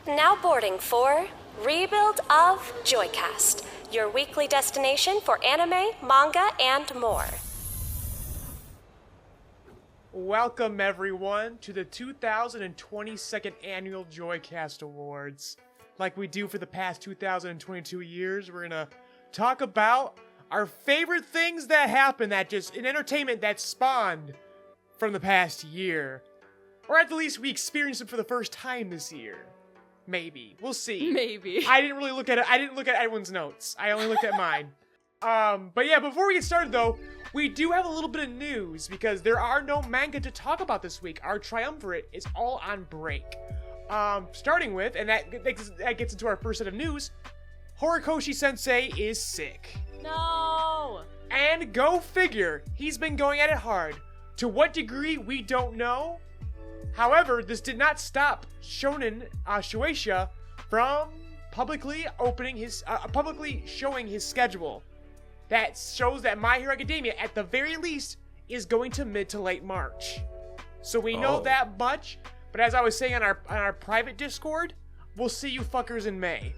Now boarding for Rebuild of JoyCast, your weekly destination for anime, manga, and more. Welcome, everyone, to the 2022nd Annual JoyCast Awards. Like we do for the past 2022 years, we're gonna talk about our favorite things that happened, that just in entertainment that spawned from the past year. Or at the least we experienced them for the first time this year. Maybe. We'll see. Maybe. I didn't really look at it. I didn't look at everyone's notes. I only looked at mine. But yeah, before we get started though, we do have a little bit of news because there are no manga to talk about this week. Our triumvirate is all on break. Starting with, and that gets into our first set of news, Horikoshi Sensei is sick. No! And go figure, he's been going at it hard. To what degree, we don't know. However, this did not stop Shonen Shueisha from publicly showing his schedule. That shows that My Hero Academia, at the very least, is going to mid to late March. So we know that much, but as I was saying on our private Discord, we'll see you fuckers in May.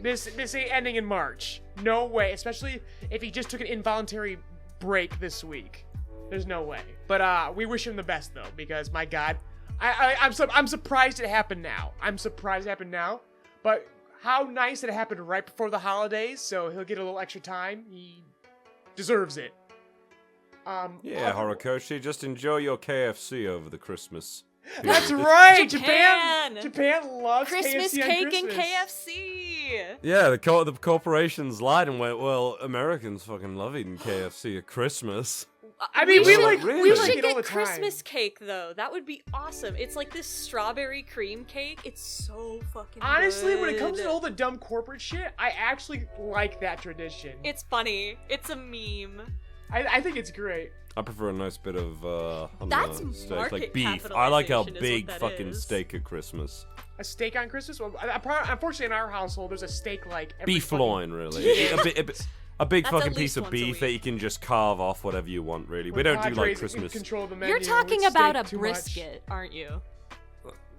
This ain't ending in March. No way, especially if he just took an involuntary break this week. There's no way. But we wish him the best though, because my god, I'm surprised it happened now. But how nice that it happened right before the holidays, so he'll get a little extra time. He deserves it. Yeah, Horikoshi, just enjoy your KFC over the Christmas period. That's right! Japan! Japan loves Christmas KFC on cake Christmas. and KFC! Yeah, the corporations lied and went, well, Americans fucking love eating KFC at Christmas. I mean, we we like- like really? We like should it all get the Christmas time. cake, though. That would be awesome. It's like this strawberry cream cake. It's so fucking Honestly, good. when it comes to all the dumb corporate shit, I actually like that tradition. It's funny. It's a meme. I think it's great. I prefer a nice bit of, I don't That's know, steak, market like beef. I like a capitalization is what big that fucking is. steak at Christmas. A steak on Christmas? Well, unfortunately, in our household, there's a steak like every Beef fucking- loin, really. A big That's fucking at piece least of once a beef week. that you can just carve off whatever you want, really. We When don't do Padres like can Christmas. control the menu, You're talking it's about steak a too brisket, aren't you?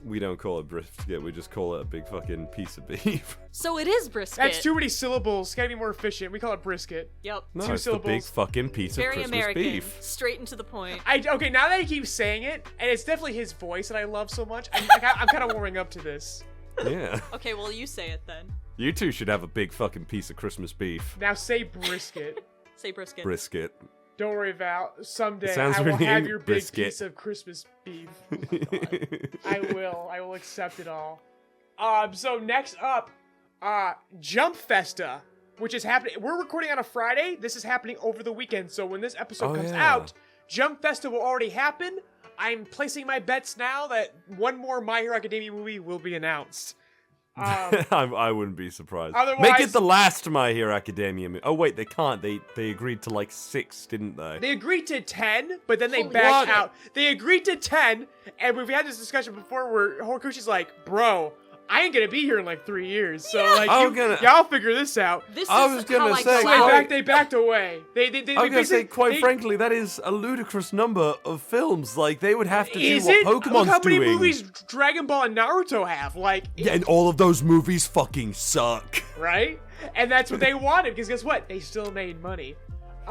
We don't call it brisket, we just call it a big fucking piece of beef. So it is brisket. That's too many syllables. It's gotta be more efficient. We call it brisket. Yep. No, Two it's the big syllables. fucking piece of Very Christmas American. beef. Straight and to the point. Okay, now that he keeps saying it, and it's definitely his voice that I love so much, I'm kind of warming up to this. Yeah. Okay, well, you say it then. You two should have a big fucking piece of Christmas beef. Now say brisket. Say brisket. Brisket. Don't worry, Val. Someday Sounds I will really have your big brisket. piece of Christmas beef. I will accept it all. So next up, Jump Festa, which is happening. We're recording on a Friday. This is happening over the weekend. So when this episode comes yeah. out, Jump Festa will already happen. I'm placing my bets now that one more My Hero Academia movie will be announced. I wouldn't be surprised. Otherwise- Make it the last My Hero Academia movie. Oh wait, they can't. They agreed to like 6, didn't they? They agreed to 10, but then they Holy backed shit. out. They agreed to 10, and we've had this discussion before where Horikoshi's like, bro, I ain't gonna be here in like 3 years, so like, y'all figure this out. This I is was gonna how I say, go So out. they backed away. They I was gonna say, quite frankly, that is a ludicrous number of films. Like, they would have to do Is what it? Pokemon's Look how many doing. movies Dragon Ball and Naruto have, like, Yeah, and all of those movies fucking suck. right? And that's what they wanted, because guess what? They still made money.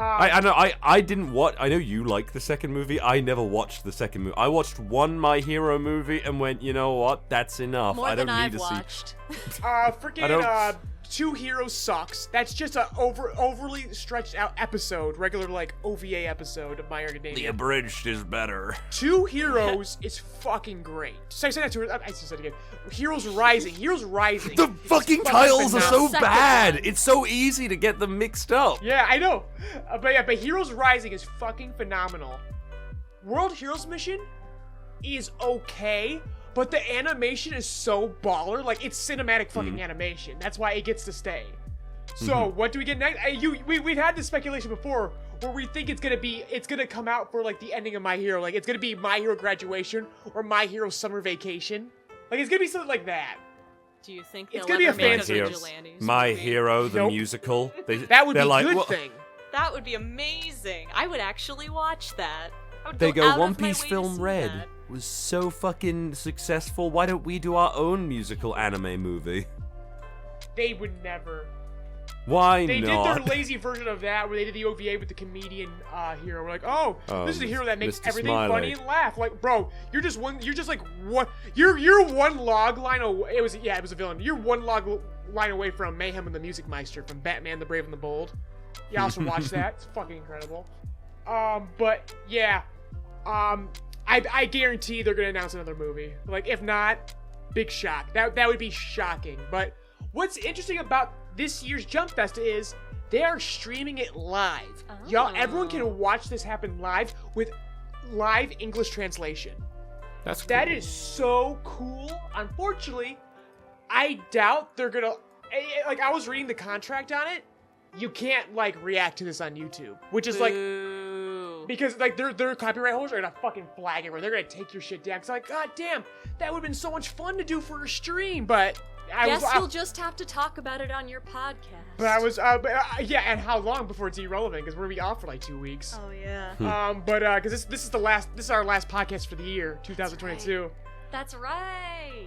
I know. I didn't watch. I know you like the second movie. I never watched the second movie. I watched one My Hero movie and went, you know what? That's enough. More I don't than need I've to watched. Freaking, Two Heroes sucks. That's just a overly stretched out episode, regular, like, OVA episode of My Hero see. The Academia. abridged is better. Two Heroes is fucking great. Say that to her. I just said it again. Heroes Rising. Heroes Rising. The is fucking titles are so phenomenal. Second bad. one. It's so easy to get them mixed up. Yeah, I know. But Heroes Rising is fucking phenomenal. World Heroes Mission is okay, but the animation is so baller. Like, it's cinematic fucking animation. That's why it gets to stay. So, what do we get next? We've had this speculation before where we think it's gonna come out for, like, the ending of My Hero. Like, it's gonna be My Hero Graduation or My Hero Summer Vacation. Like, it's gonna be something like that. Do you think It's they'll gonna be ever a make fancy- a Hero. Vigilantes My movie? Hero, the Nope. musical. That would be they're a like, good "Well, thing. That would be amazing. I would actually watch that. I would They go go out One of my Piece way to film see Red. that. was so fucking successful. Why don't we do our own musical anime movie? They would never. Why They not? did their lazy version of that where they did the OVA with the comedian hero. We're like, oh, this is a hero that makes Mr. everything Smiley. funny and laugh. Like, bro, you're just like one. You're one log line away. It was a villain. You're one log line away from Mayhem and the Music Meister from Batman: The Brave and the Bold. You also watch that. It's fucking incredible. But yeah, I guarantee they're gonna announce another movie. Like, if not, big shock. That would be shocking. But what's interesting about this year's Jump Festa is they are streaming it live. Y'all, everyone can watch this happen live with live English translation. That's cool. That is so cool. Unfortunately, I doubt they're gonna. Like, I was reading the contract on it. You can't like react to this on YouTube, which is like because like their copyright holders are gonna fucking flag it, or they're gonna take your shit down. Cause like, god damn, that would've been so much fun to do for a stream, but. You'll just have to talk about it on your podcast. But yeah, and how long before it's irrelevant? Because we're gonna be off for like 2 weeks. Oh yeah. Because this is our last podcast for the year, 2022. That's right.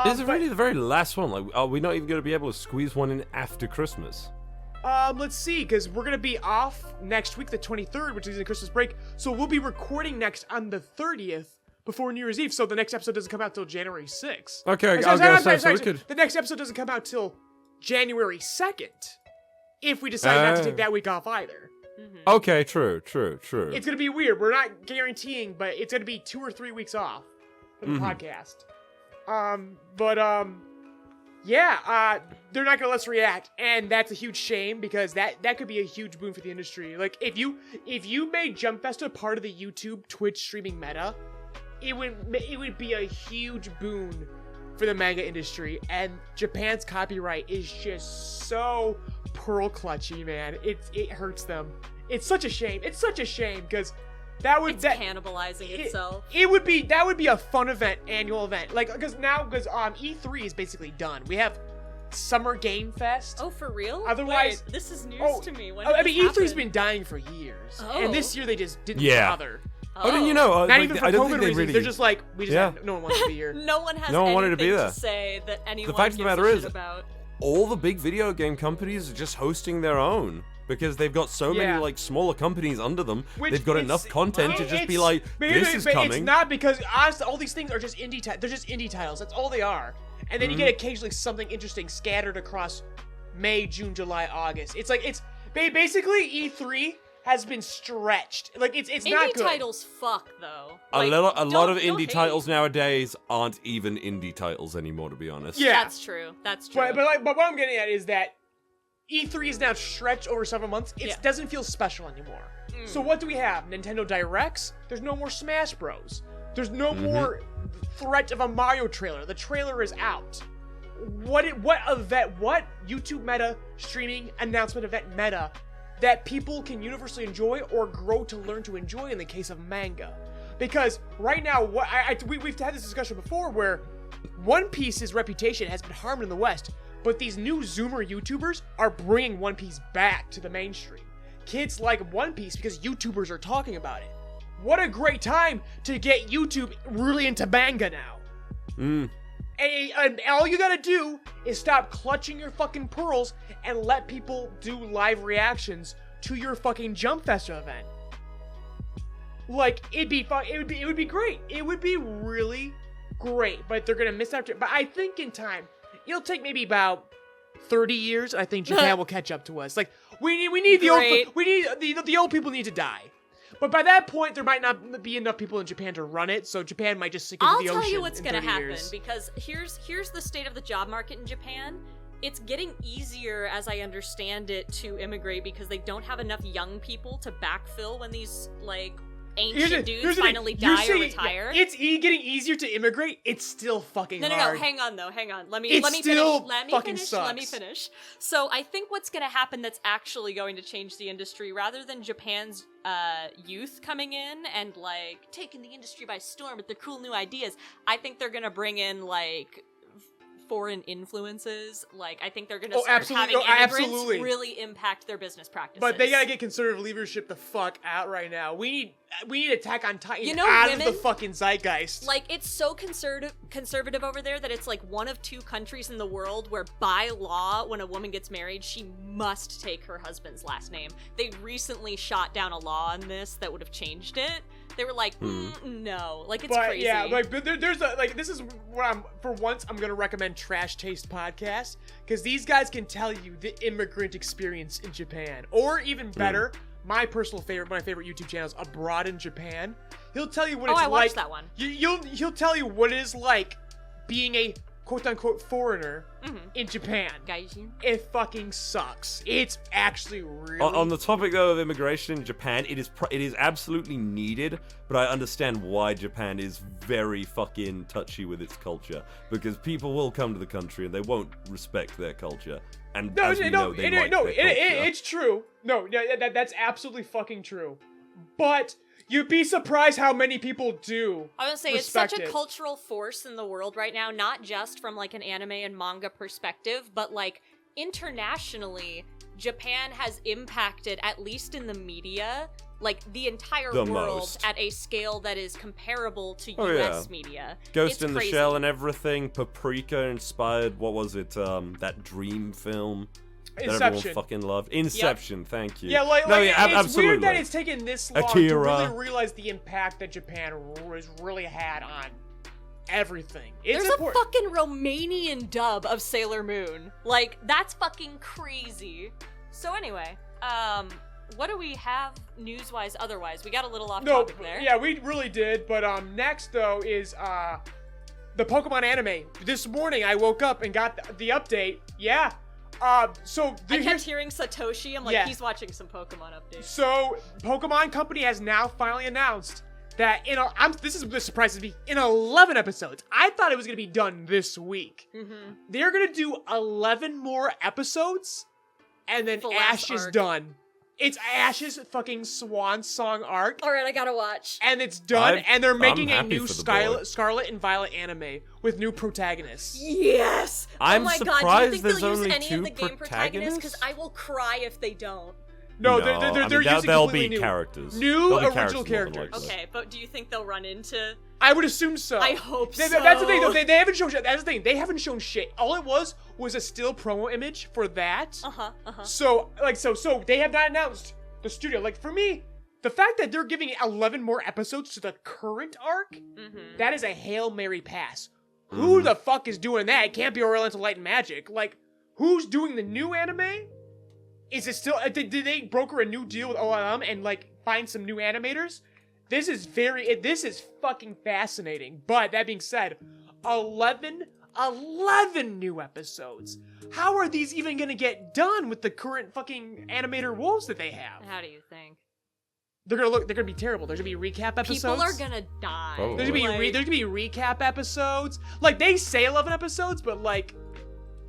This is really the very last one. Like, are we not even gonna be able to squeeze one in after Christmas? Let's see, because we're gonna be off next week, the 23rd, which is the Christmas break. So we'll be recording next on the 30th. Before New Year's Eve, so the next episode doesn't come out till January 6th. Okay, The next episode doesn't come out till January 2nd, if we decide not to take that week off either. Okay, true. It's gonna be weird. We're not guaranteeing, but it's gonna be 2 or 3 weeks off for the podcast. They're not gonna let us react, and that's a huge shame because that could be a huge boon for the industry. Like, if you made Jump Festa part of the YouTube Twitch streaming meta, it would be a huge boon for the manga industry, and Japan's copyright is just so pearl clutchy, man. It hurts them. It's such a shame. It's because it's cannibalizing itself. That would be a fun event, annual event. Like, because E3 is basically done. We have Summer Game Fest. Oh, for real? Otherwise, wait, this is news to me. When E3's been dying for years, and this year they just didn't bother. Oh, you know, not even for I don't COVID think they reasons. really. They're just like, no one wants to be here. No one has wanted to be anything there. to say that anyone The fact of the matter is, about. all the big video game companies are just hosting their own because they've got so many like smaller companies under them. They've got enough content to just be like, this is coming. It's not, because honestly, all these things are just indie. They're just indie titles. That's all they are. And then you get occasionally something interesting scattered across May, June, July, August. It's like basically E3 has been stretched. Like, it's not good. Indie titles fuck, though. A Like, lot of don't indie hate. titles nowadays aren't even indie titles anymore, to be honest. Yeah. That's true. But what I'm getting at is that E3 is now stretched over several months. It doesn't feel special anymore. So what do we have? Nintendo Directs? There's no more Smash Bros. There's no more threat of a Mario trailer. The trailer is out. What YouTube meta, streaming announcement event meta that people can universally enjoy or grow to learn to enjoy in the case of manga? Because right now, we've had this discussion before where One Piece's reputation has been harmed in the West, but these new Zoomer YouTubers are bringing One Piece back to the mainstream. Kids like One Piece because YouTubers are talking about it. What a great time to get YouTube really into manga now. And all you gotta do is stop clutching your fucking pearls and let people do live reactions to your fucking Jump Festa event. Like, it would be great. It would be really great, but they're gonna miss out. But I think in time, it'll take maybe about 30 years. I think Japan will catch up to us. Like, we need the old people need to die. But by that point, there might not be enough people in Japan to run it, so Japan might just sink into the ocean. I'll tell you what's in gonna 30 happen, years. because here's the state of the job market in Japan. It's getting easier, as I understand it, to immigrate because they don't have enough young people to backfill when these, like, ancient dudes finally die or retire. It's getting easier to immigrate. It's still fucking hard. No, hang on. Let me finish. So I think what's going to happen that's actually going to change the industry, rather than Japan's youth coming in and, like, taking the industry by storm with their cool new ideas, I think they're going to bring in, like, foreign influences, like, I think they're gonna start having immigrants really impact their business practices. But they gotta get conservative leadership the fuck out right now. We need Attack on Titan out of the fucking zeitgeist. Like, it's so conservative over there that it's like one of 2 countries in the world where by law, when a woman gets married, she must take her husband's last name. They recently shot down a law on this that would have changed it. They were like, no, like, it's crazy. Yeah, but there's this is what for once I'm gonna recommend Trash Taste Podcast, because these guys can tell you the immigrant experience in Japan, or even better, my personal favorite, one of my favorite YouTube channels, Abroad in Japan. He'll tell you what it's like. I watched that one. He'll tell you what it is like being a quote-unquote foreigner in Japan. Gaijin. It fucking sucks. It's actually really... On the topic, though, of immigration in Japan, it is absolutely needed, but I understand why Japan is very fucking touchy with its culture, because people will come to the country and they won't respect their culture. And it's true. No, that's absolutely fucking true. But... you'd be surprised how many people do. I was gonna say, it's such a cultural force in the world right now, not just from, like, an anime and manga perspective, but, like, internationally, Japan has impacted, at least in the media, like, the entire world at a scale that is comparable to US media. Ghost in the Shell and everything, Paprika-inspired, what was it, that Dream film? Inception. That everyone fucking loved. Inception, thank you. Yeah, it's absolutely. Weird that it's taken this long to really realize the impact that Japan has really had on everything. There's a fucking Romanian dub of Sailor Moon. Like, that's fucking crazy. So anyway, what do we have news-wise otherwise? We got a little off topic there. Yeah, we really did, but next, though, is the Pokemon anime. This morning, I woke up and got the update. Yeah. So I kept hearing Satoshi. I'm like, he's watching some Pokemon updates. So Pokemon Company has now finally announced that this surprises me. In 11 episodes, I thought it was gonna be done this week. They're gonna do 11 more episodes, and then Ash is done. It's Ash's fucking swan song arc. All right, I gotta watch. And it's done, and they're making a new Scarlet and Violet anime with new protagonists. Yes! I'm God, surprised do you think there's they'll use only any 2 of the game protagonists? Because I will cry if they don't. No, they're using they'll completely be new characters. New original characters. Okay, but do you think they'll run into... I would assume so. I hope so. That's the thing, though. They haven't shown shit. That's the thing. They haven't shown shit. All it was a still promo image for that. So they have not announced the studio. Like, for me, the fact that they're giving 11 more episodes to the current arc, that is a Hail Mary pass. Who the fuck is doing that? It can't be Oriental Light and Magic. Like, who's doing the new anime? Is it still... Did they broker a new deal with OLM and, like, find some new animators? This is fucking fascinating. But, that being said, 11 new episodes. How are these even gonna get done with the current fucking animator wolves that they have? How do you think? They're gonna be terrible. There's gonna be recap episodes. People are gonna die. There's gonna be recap episodes. Like, they say 11 episodes, but like...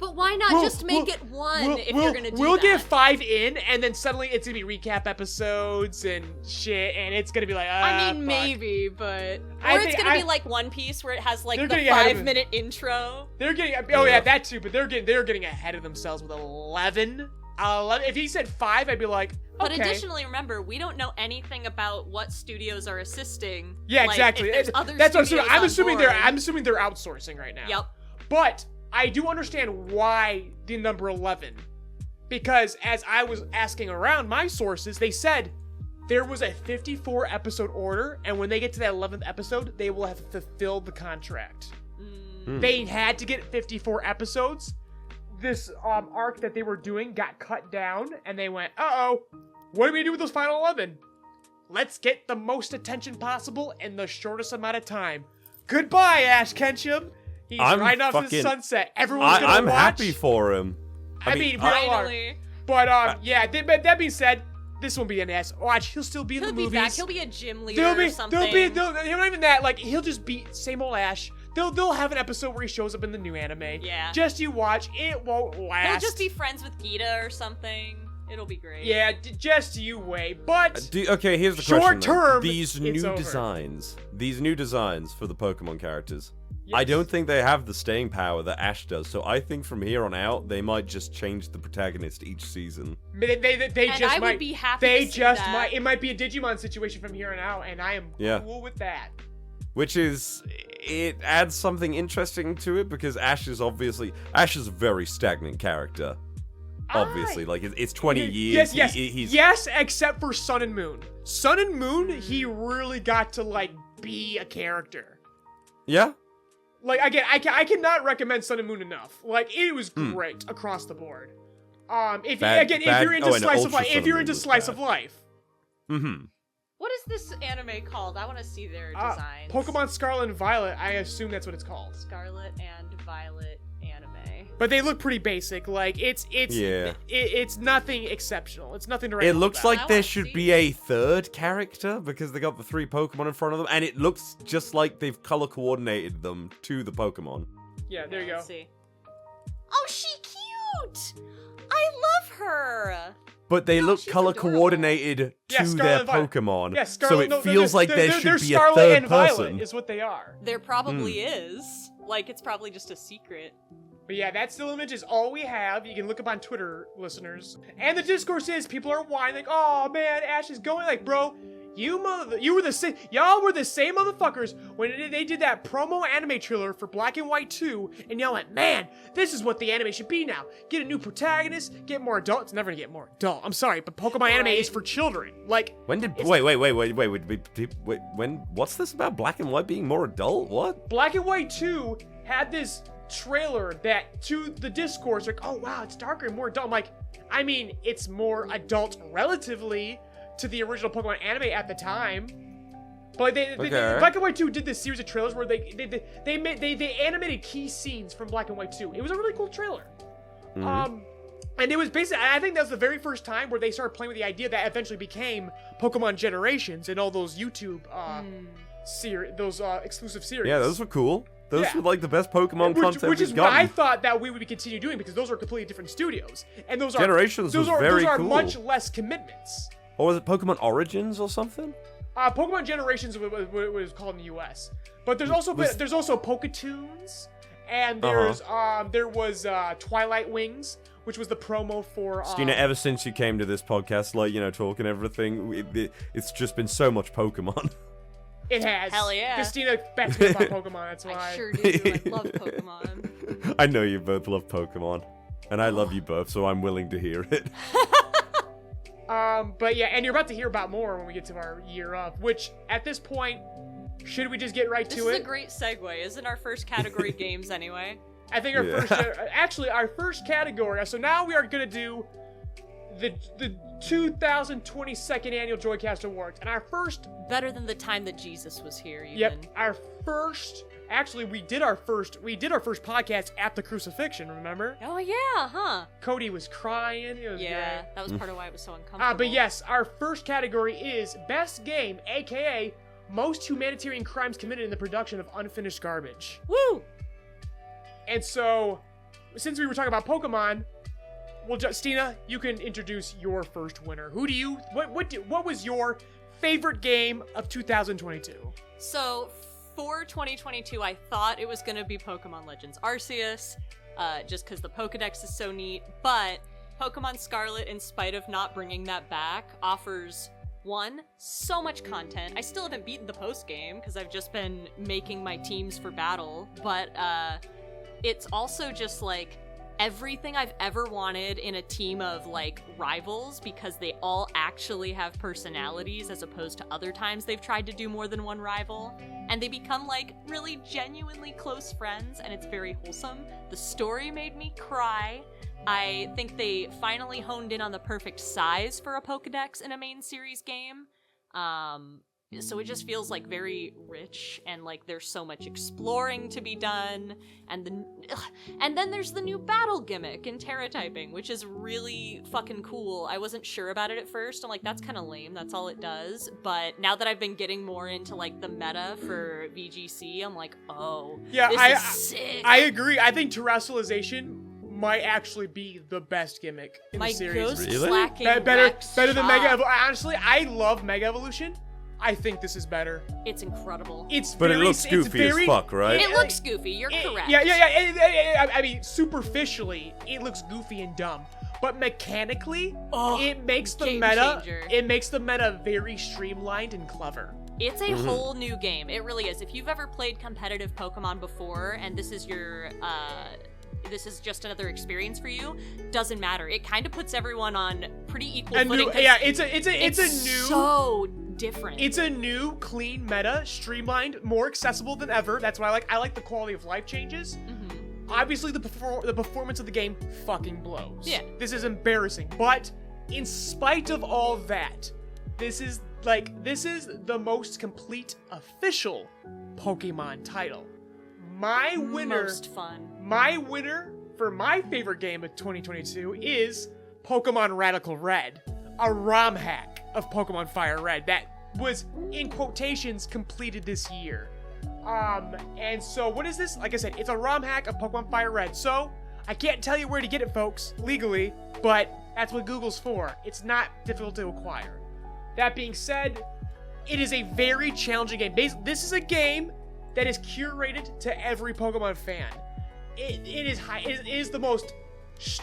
But why not just make it one if you're gonna do that? We'll get 5 in, and then suddenly it's gonna be recap episodes and shit, and it's gonna be like, I mean, maybe, but... Or it's gonna be like One Piece, where it has like the 5-minute intro. They're getting... Oh yeah, that too, but they're getting ahead of themselves with 11. If he said 5, I'd be like, okay. But additionally, remember, we don't know anything about what studios are assisting. Yeah, like, exactly. If there's other That's what studios I'm assuming. board. I'm assuming they're outsourcing right now. Yep. But I do understand why the number 11, because as I was asking around my sources, they said there was a 54 episode order, and when they get to that 11th episode, they will have fulfilled the contract. They had to get 54 episodes. This arc that they were doing got cut down, and they went, what do we do with those final 11? Let's get the most attention possible in the shortest amount of time. Goodbye, Ash Ketchum. He's riding off to the sunset. Everyone's gonna watch. I'm happy for him. I mean, we all are. But yeah. That being said, this won't be an ass. Watch, he'll still be in the movies. Back. He'll be a gym leader or something. Not even that. Like, he'll just be same old Ash. They'll have an episode where he shows up in the new anime. Yeah. Just you watch. It won't last. He'll just be friends with Gita or something. It'll be great. Yeah, just you wait. But okay, here's the short question. term, These new it's over. designs for the Pokemon characters. Yes. I don't think they have the staying power that Ash does, so I think from here on out they might just change the protagonist each season. They And just I might. would be happy They to see just that. might. It might be a Digimon situation from here on out, and I am cool with that. Which is, it adds something interesting to it because Ash is a very stagnant character. Obviously, like it's 20 years. Yes, He's yes, except for Sun and Moon. Sun and Moon, he really got to like be a character. yeah. Like again, I cannot recommend Sun and Moon enough. Like it was great across the board. If you're into slice of life, Mm-hmm. What is this anime called? I want to see their designs. Pokemon Scarlet and Violet, I assume that's what it's called. Scarlet and Violet anime. But they look pretty basic. Like it's nothing exceptional. It's nothing to write It home looks about. like there should be a third character because they got the 3 Pokemon in front of them, and it looks just like they've color coordinated them to the Pokemon. Yeah, there you go. Let's see. Oh, she cute! I love her! But they look she's color adorable. coordinated Yeah, to Scarlet their and Violet. Pokemon, Yeah, so it feels like there should they're be a Scarlet third and Violet person. is what they are. There probably is. Like, it's probably just a secret. But yeah, that still image is all we have. You can look up on Twitter, listeners. And the discourse is people are whining like, "Oh man, Ash is going." Like, bro, y'all were the same motherfuckers when they did that promo anime trailer for Black and White 2, and y'all went, "Man, this is what the anime should be now. Get a new protagonist, get more adult." It's never gonna get more adult. I'm sorry, but Pokemon anime is for children. Like, When did wait, when what's this about Black and White being more adult? What? Black and White 2 had this trailer that to the discourse like, "Oh wow, it's darker and more adult." I'm like, I mean, it's more adult relatively to the original Pokemon anime at the time. But they Black and White 2 did this series of trailers where they animated key scenes from Black and White 2. It was a really cool trailer. And it was basically, I think that was the very first time where they started playing with the idea that eventually became Pokemon Generations and all those YouTube exclusive series. Yeah, those were cool. Those Yeah. were like the best Pokemon content which is we've what I gotten. thought that we would continue doing because those are completely different studios, and those are Generations those was are very those are cool. much less commitments. Or was it Pokemon Origins or something? Pokemon Generations was called in the U.S., but there's also Poketoons, and there was Twilight Wings, which was the promo for. Stina, ever since you came to this podcast, like talking everything, it's just been so much Pokemon. It has. Hell yeah. Christina bets me about Pokemon. That's why. I sure do. I love Pokemon. I know you both love Pokemon, and I love you both, so I'm willing to hear it. But yeah, and you're about to hear about more when we get to our year of, which at this point, should we just get right to it? This is a great segue. Isn't our first category games anyway? I think our our first category. So now we are gonna do the 2022nd Annual JoyCast Awards, and our first. Better than the time that Jesus was here. Even. Yep, our first. Actually, we did our first podcast at the crucifixion. Remember? Oh yeah, huh? Cody was crying. It was Yeah, great. that was part of why it was so uncomfortable. But yes, our first category is Best Game, aka Most Humanitarian Crimes Committed in the Production of Unfinished Garbage. Woo! And so, since we were talking about Pokemon, well, Stina, you can introduce your first winner. What was your favorite game of 2022? So, for 2022, I thought it was going to be Pokemon Legends Arceus, just because the Pokedex is so neat, but Pokemon Scarlet, in spite of not bringing that back, offers, one, so much content. I still haven't beaten the post-game, because I've just been making my teams for battle, but it's also just, like, everything I've ever wanted in a team of, like, rivals, because they all actually have personalities as opposed to other times they've tried to do more than one rival. And they become, like, really genuinely close friends, and it's very wholesome. The story made me cry. I think they finally honed in on the perfect size for a Pokedex in a main series game. So it just feels like very rich, and like there's so much exploring to be done, and then there's the new battle gimmick in Terra typing, which is really fucking cool. I wasn't sure about it at first. I'm like, that's kind of lame. That's all it does. But now that I've been getting more into like the meta for VGC, I'm like, oh, Yeah, this is sick. I agree. I think terrestrialization might actually be the best gimmick in My the series. ghost Really? slacking Better Rex than shot. Mega. Honestly, I love Mega Evolution. I think this is better. It's incredible. But it looks goofy as fuck, right? It looks goofy. You're correct. Yeah. I mean, superficially, it looks goofy and dumb, but mechanically, it makes the game meta. changer. It makes the meta very streamlined and clever. It's a whole new game. It really is. If you've ever played competitive Pokemon before, and this is your, this is just another experience for you, doesn't matter. It kind of puts everyone on pretty equal footing. It's a new. So different. It's a new, clean meta, streamlined, more accessible than ever. That's what I like. I like the quality of life changes. Obviously, the performance of the game fucking blows. Yeah. This is embarrassing. But in spite of all that, this is the most complete official Pokemon title. My winner Most fun. My winner for my favorite game of 2022 is Pokemon Radical Red, a ROM hack of Pokemon Fire Red that was, in quotations, completed this year. And so what is this? Like I said, it's a ROM hack of Pokemon Fire Red. So I can't tell you where to get it, folks, legally, but that's what Google's for. It's not difficult to acquire. That being said, it is a very challenging game. This is a game that is curated to every Pokemon fan. It is the most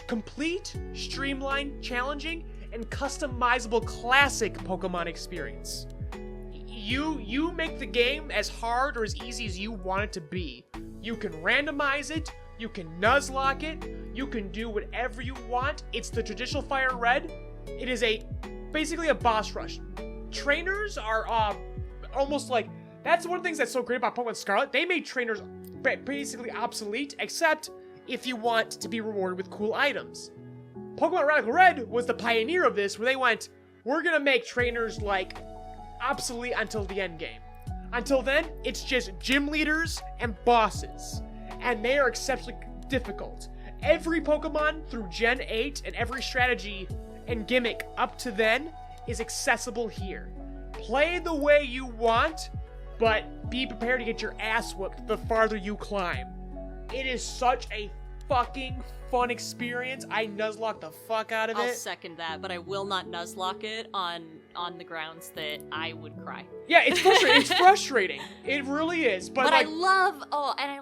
complete, streamlined, challenging, and customizable classic Pokemon experience. You make the game as hard or as easy as you want it to be. You can randomize it, you can Nuzlocke it, you can do whatever you want. It's the traditional Fire Red. It is basically a boss rush. Trainers are almost like, that's one of the things that's so great about Pokemon Scarlet. They made trainers basically obsolete, except if you want to be rewarded with cool items. Pokemon Radical Red was the pioneer of this, where they went, we're gonna make trainers like obsolete until the end game. Until then, it's just gym leaders and bosses, and they are exceptionally difficult. Every Pokemon through Gen 8 and every strategy and gimmick up to then is accessible here. Play the way you want, but be prepared to get your ass whooped the farther you climb. It is such a fucking fun experience. I Nuzlocke the fuck out of it. I'll second that, but I will not Nuzlocke it on the grounds that I would cry. Yeah, it's frustrating. It's frustrating. It really is. But I like,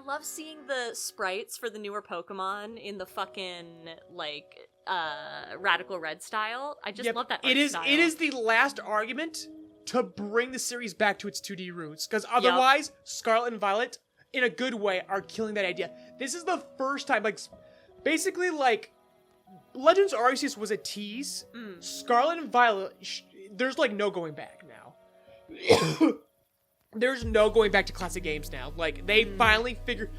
love seeing the sprites for the newer Pokemon in the fucking Radical Red style. I just love that art style. It is the last argument to bring the series back to its 2D roots, because otherwise, Scarlet and Violet, in a good way, are killing that idea. This is the first time, basically, Legends Arceus was a tease. Scarlet and Violet, there's no going back now. There's no going back to classic games now. They finally figured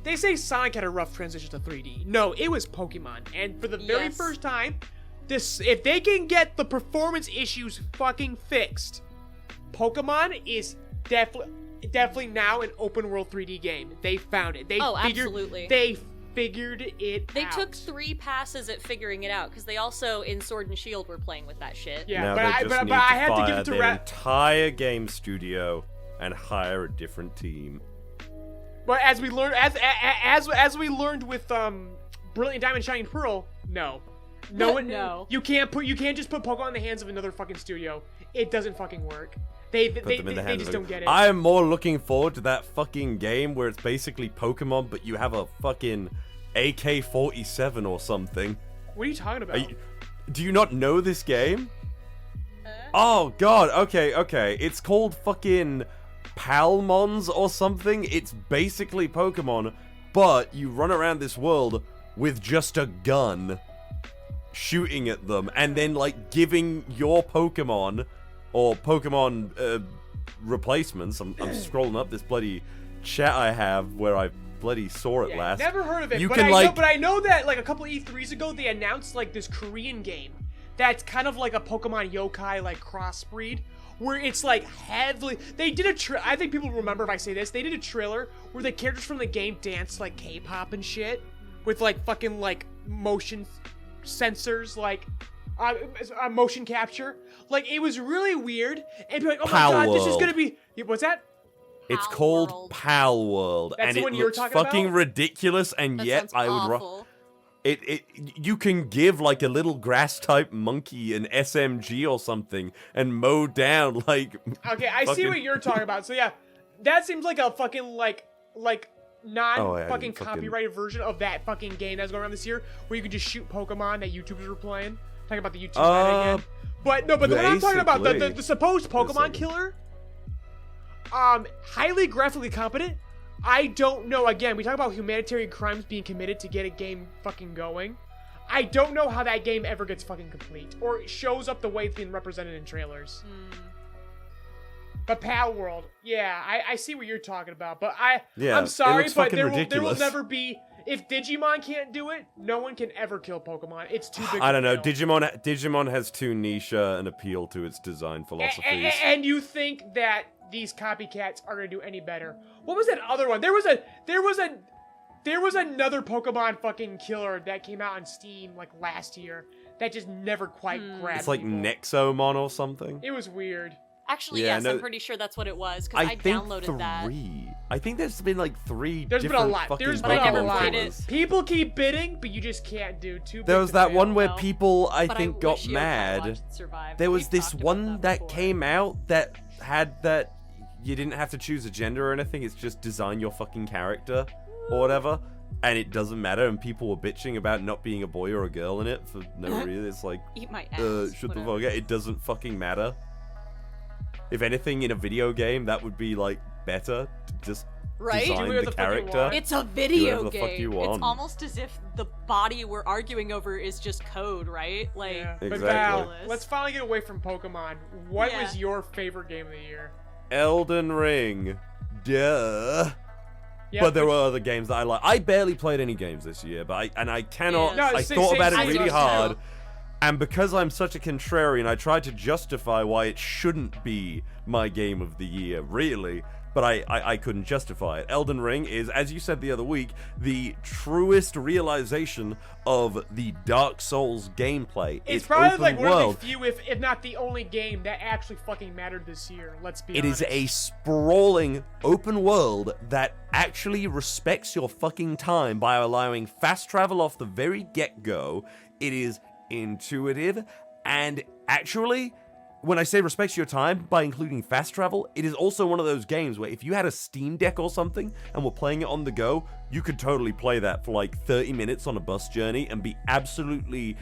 they say Sonic had a rough transition to 3D. No, it was Pokemon. And for the very first time, if they can get the performance issues fucking fixed, Pokemon is definitely now an open world 3D game. They found it. Absolutely. They figured it out. They took 3 passes at figuring it out, because they also in Sword and Shield were playing with that shit. Yeah, now but they just need I to had to fire give it to their entire game studio and hire a different team. But as we learned, as we learned with Brilliant Diamond, Shining Pearl, no. You can't just put Pokemon in the hands of another fucking studio. It doesn't fucking work. They just don't get it. I am more looking forward to that fucking game where it's basically Pokemon, but you have a fucking AK-47 or something. What are you talking about? Do you not know this game? Oh god, okay. It's called fucking Palmons or something. It's basically Pokemon, but you run around this world with just a gun, shooting at them, and then giving your Pokemon or Pokemon replacements. I'm scrolling up this bloody chat I have where I bloody saw it last. Never heard of it. You but can I know that a couple of E3s ago they announced this Korean game that's kind of like a Pokemon yokai crossbreed, where it's heavily. They did I think people remember if I say this. They did a trailer where the characters from the game danced K-pop and shit with fucking motion sensors, motion capture. It was really weird. And be like, oh my Pal god, World. this is gonna be. What's that? It's Pal called World. Pal World, That's and the it one you were looks talking fucking about? ridiculous, and That yet sounds I would. awful. You can give like a little grass type monkey an SMG or something and mow down like. Okay, I see what you're talking about. So yeah, that seems like a fucking like non-fucking copyrighted version of that fucking game that's going around this year, where you could just shoot Pokemon that YouTubers were playing. Talking about the YouTube meta again. But no, but the one I'm talking about, the supposed Pokemon killer, highly graphically competent. I don't know. Again, we talk about humanitarian crimes being committed to get a game fucking going. I don't know how that game ever gets fucking complete or shows up the way it's being represented in trailers. But Pal World, yeah, I see what you're talking about. But I'm sorry, but there will never be. If Digimon can't do it, no one can ever kill Pokemon. It's too big. I don't know. Digimon has too niche an appeal to its design philosophies. And you think that these copycats are gonna do any better? What was that other one? There was another Pokemon fucking killer that came out on Steam like last year that just never quite grabbed. It's like people. Nexomon or something. It was weird. Actually, yes, I'm pretty sure that's what it was, because I downloaded that. I think there's been like 3 There's been a lot. There's been a lot. People keep bidding, but you just can't do too. There was that one where people, I think, got mad. There was this one that came out that had that you didn't have to choose a gender or anything. It's just design your fucking character or whatever. And it doesn't matter, and people were bitching about not being a boy or a girl in it for no reason. It's like, eat my ass. Shut the fuck up. It doesn't fucking matter. If anything, in a video game, that would be like better. Just design the character. It's a video the fuck game. you want. It's almost as if the body we're arguing over is just code, right? Like, yeah. Exactly. But Val, let's finally get away from Pokemon. What was your favorite game of the year? Elden Ring. Duh. Yeah, but there were other games that I like. I barely played any games this year, but I cannot. Yeah. I thought about it really hard. And because I'm such a contrarian, I tried to justify why it shouldn't be my game of the year, really. But I couldn't justify it. Elden Ring is, as you said the other week, the truest realization of the Dark Souls gameplay. It's probably like one of the few, if not the only game that actually fucking mattered this year, let's be honest. It is a sprawling open world that actually respects your fucking time by allowing fast travel off the very get-go. It is intuitive, and actually, when I say respects your time by including fast travel, it is also one of those games where if you had a Steam Deck or something and were playing it on the go, you could totally play that for like 30 minutes on a bus journey and be absolutely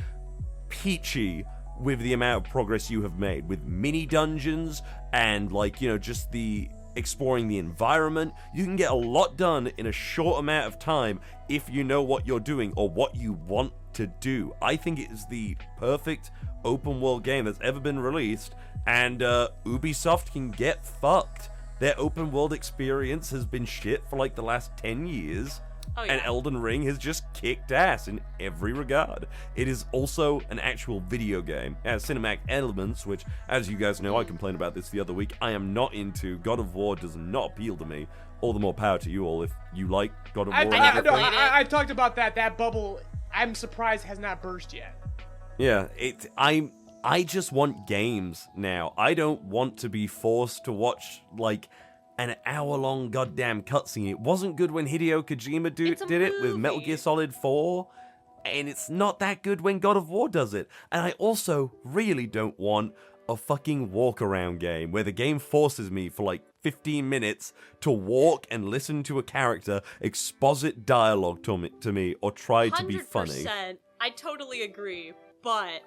peachy with the amount of progress you have made, with mini dungeons and like, you know, just the exploring the environment. You can get a lot done in a short amount of time if you know what you're doing or what you want to do. I think it is the perfect open world game that's ever been released, and Ubisoft can get fucked. Their open world experience has been shit for like the last 10 years. Oh, yeah. And Elden Ring has just kicked ass in every regard. It is also an actual video game. It has cinematic elements, which, as you guys know, I complained about this the other week, I am not into. God of War does not appeal to me. All the more power to you all if you like God of War. I talked about that. That bubble, I'm surprised, has not burst yet. Yeah, I just want games now. I don't want to be forced to watch, like, an hour-long goddamn cutscene. It wasn't good when Hideo Kojima did it with Metal Gear Solid 4, and it's not that good when God of War does it. And I also really don't want a fucking walk-around game where the game forces me for like 15 minutes to walk and listen to a character exposit dialogue to me or try to be funny. 100%. I totally agree, but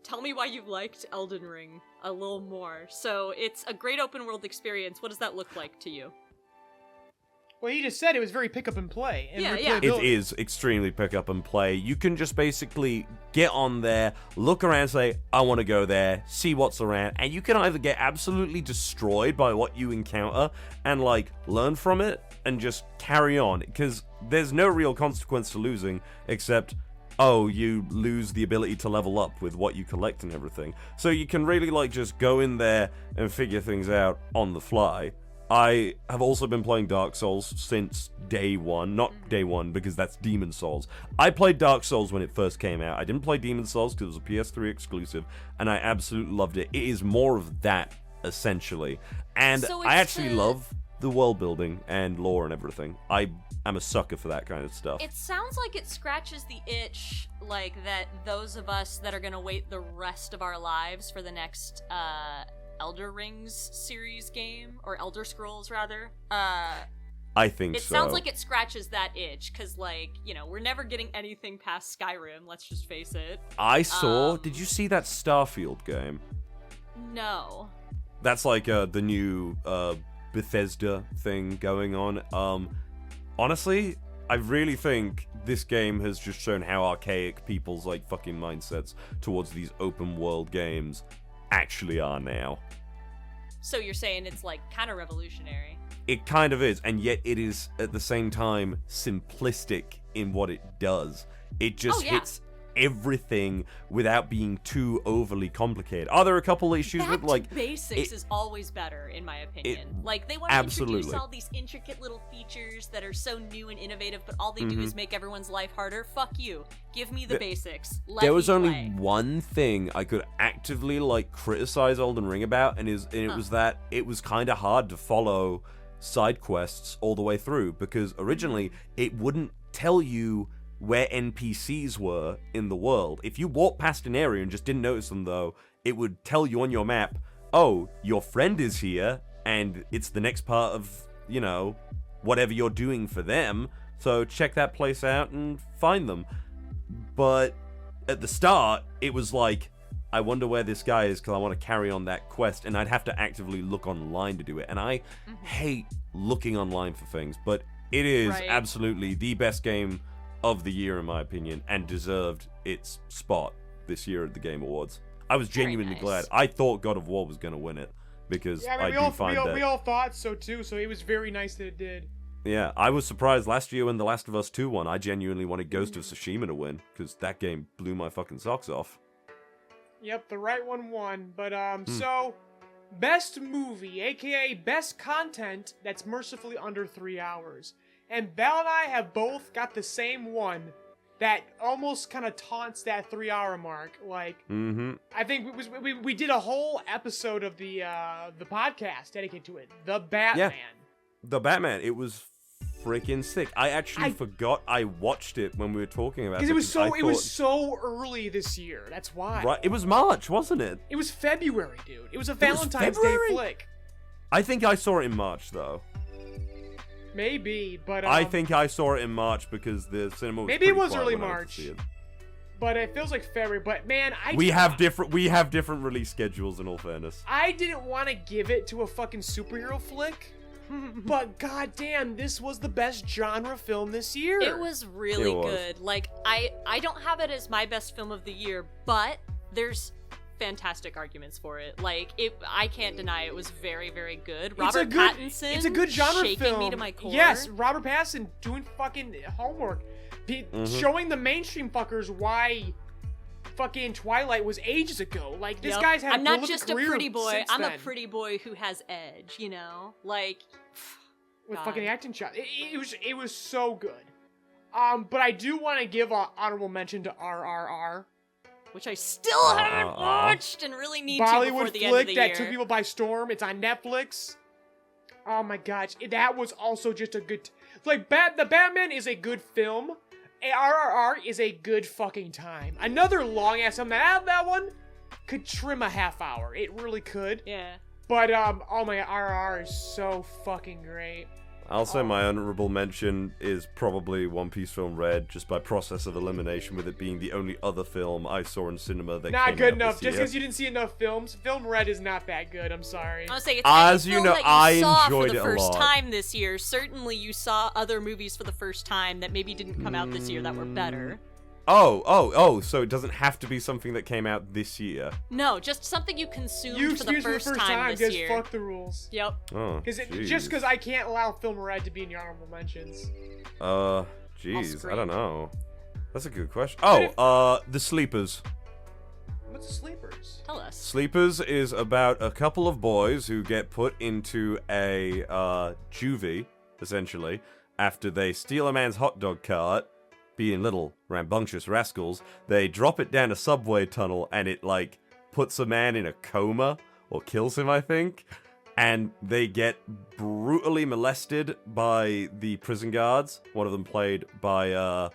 tell me why you liked Elden Ring a little more. So it's a great open world experience. What does that look like to you? Well, you just said it was very pick up and play. And yeah. It is extremely pick up and play. You can just basically get on there, look around, say, I want to go there, see what's around, and you can either get absolutely destroyed by what you encounter and, like, learn from it and just carry on, because there's no real consequence to losing except, oh, you lose the ability to level up with what you collect and everything. So you can really, like, just go in there and figure things out on the fly. I have also been playing Dark Souls since day one. Not day one, because that's Demon Souls. I played Dark Souls when it first came out. I didn't play Demon Souls because it was a PS3 exclusive, and I absolutely loved it. It is more of that, essentially. And So I it's actually love the world building and lore and everything. I am a sucker for that kind of stuff. It sounds like it scratches the itch, like that those of us that are gonna wait the rest of our lives for the next Elder Rings series game, or Elder Scrolls rather. I think it so. sounds like it scratches that itch, because, like, you know, we're never getting anything past Skyrim, let's just face it. I saw... did you see that Starfield game? No. That's like the new Bethesda thing going on. Honestly, I really think this game has just shown how archaic people's, like, fucking mindsets towards these open world games actually are now. So you're saying it's, like, kind of revolutionary? It kind of is, and yet it is at the same time simplistic in what it does. It just hits everything without being too overly complicated. Are there a couple issues Back with, like... to basics is always better, in my opinion. Like, they want to introduce all these intricate little features that are so new and innovative, but all they do is make everyone's life harder. Fuck you. Give me the basics. There was only one thing I could actively, like, criticize Elden Ring about, and it was that it was kind of hard to follow side quests all the way through, because originally it wouldn't tell you where NPCs were in the world. If you walked past an area and just didn't notice them, though, it would tell you on your map, oh, your friend is here, and it's the next part of, you know, whatever you're doing for them, so check that place out and find them. But at the start, it was like, I wonder where this guy is because I want to carry on that quest, and I'd have to actively look online to do it, and I hate looking online for things, but it is absolutely the best game of the year in my opinion, and deserved its spot this year at the Game Awards. I was genuinely glad. I thought God of War was going to win it, because I do find that... we all thought so too, so it was very nice that it did. Yeah, I was surprised last year when The Last of Us 2 won. I genuinely wanted Ghost of Tsushima to win, because that game blew my fucking socks off. Yep, the right one won, but so... Best movie, aka best content that's mercifully under 3 hours. And Belle and I have both got the same one that almost kind of taunts that 3 hour mark. Like, I think we did a whole episode of the podcast dedicated to it. The Batman. Yeah, the Batman. It was freaking sick. I actually forgot I watched it when we were talking about it. Because it was so early this year. That's why. Right, it was March, wasn't it? It was February, dude. It was a Valentine's Day flick. I think I saw it in March, though. Maybe, but I think I saw it in March because the cinema was maybe it was quiet early when I March. went to see it. But it feels like February. But man, we have different release schedules. In all fairness, I didn't want to give it to a fucking superhero flick, but goddamn, this was the best genre film this year. It was really good. Like, I don't have it as my best film of the year, but there's fantastic arguments for it. Like, I can't deny it was very, very good. Robert Pattinson, it's a good genre shaking film. me to my core. Yes, Robert Pattinson doing fucking homework, showing the mainstream fuckers why fucking Twilight was ages ago. Like, this guy's had. I'm not just a pretty boy. I'm then. a pretty boy who has edge. You know, like with fucking acting shots. It was so good. But I do want to give an honorable mention to R.R.R. which I still haven't watched and really need to before the end of the year. Bollywood flick that took people by storm. It's on Netflix. Oh my gosh, that was also just a good... Like, the Batman is a good film. R.R.R. is a good fucking time. Another long-ass film. That one could trim a half hour. It really could. Yeah. But, oh my God, R.R.R. is so fucking great. I'll say my honorable mention is probably One Piece Film Red, just by process of elimination, with it being the only other film I saw in cinema that not came good out enough. this Just year. because you didn't see enough films, Film Red is not that good. I'm sorry. I'll say it's as any you film know, that you I saw enjoyed for the it a first lot. time this year. Certainly, you saw other movies for the first time that maybe didn't come out this year that were better. So it doesn't have to be something that came out this year. No, just something you consumed for the first time this year. Fuck the rules. Yep. Oh, just because I can't allow Film Red to be in your honorable mentions. Jeez, I don't know. That's a good question. The Sleepers. What's the Sleepers? Tell us. Sleepers is about a couple of boys who get put into a juvie, essentially, after they steal a man's hot dog cart. Being little rambunctious rascals, they drop it down a subway tunnel and it, like, puts a man in a coma, or kills him, I think. and they get brutally molested by the prison guards. One of them played by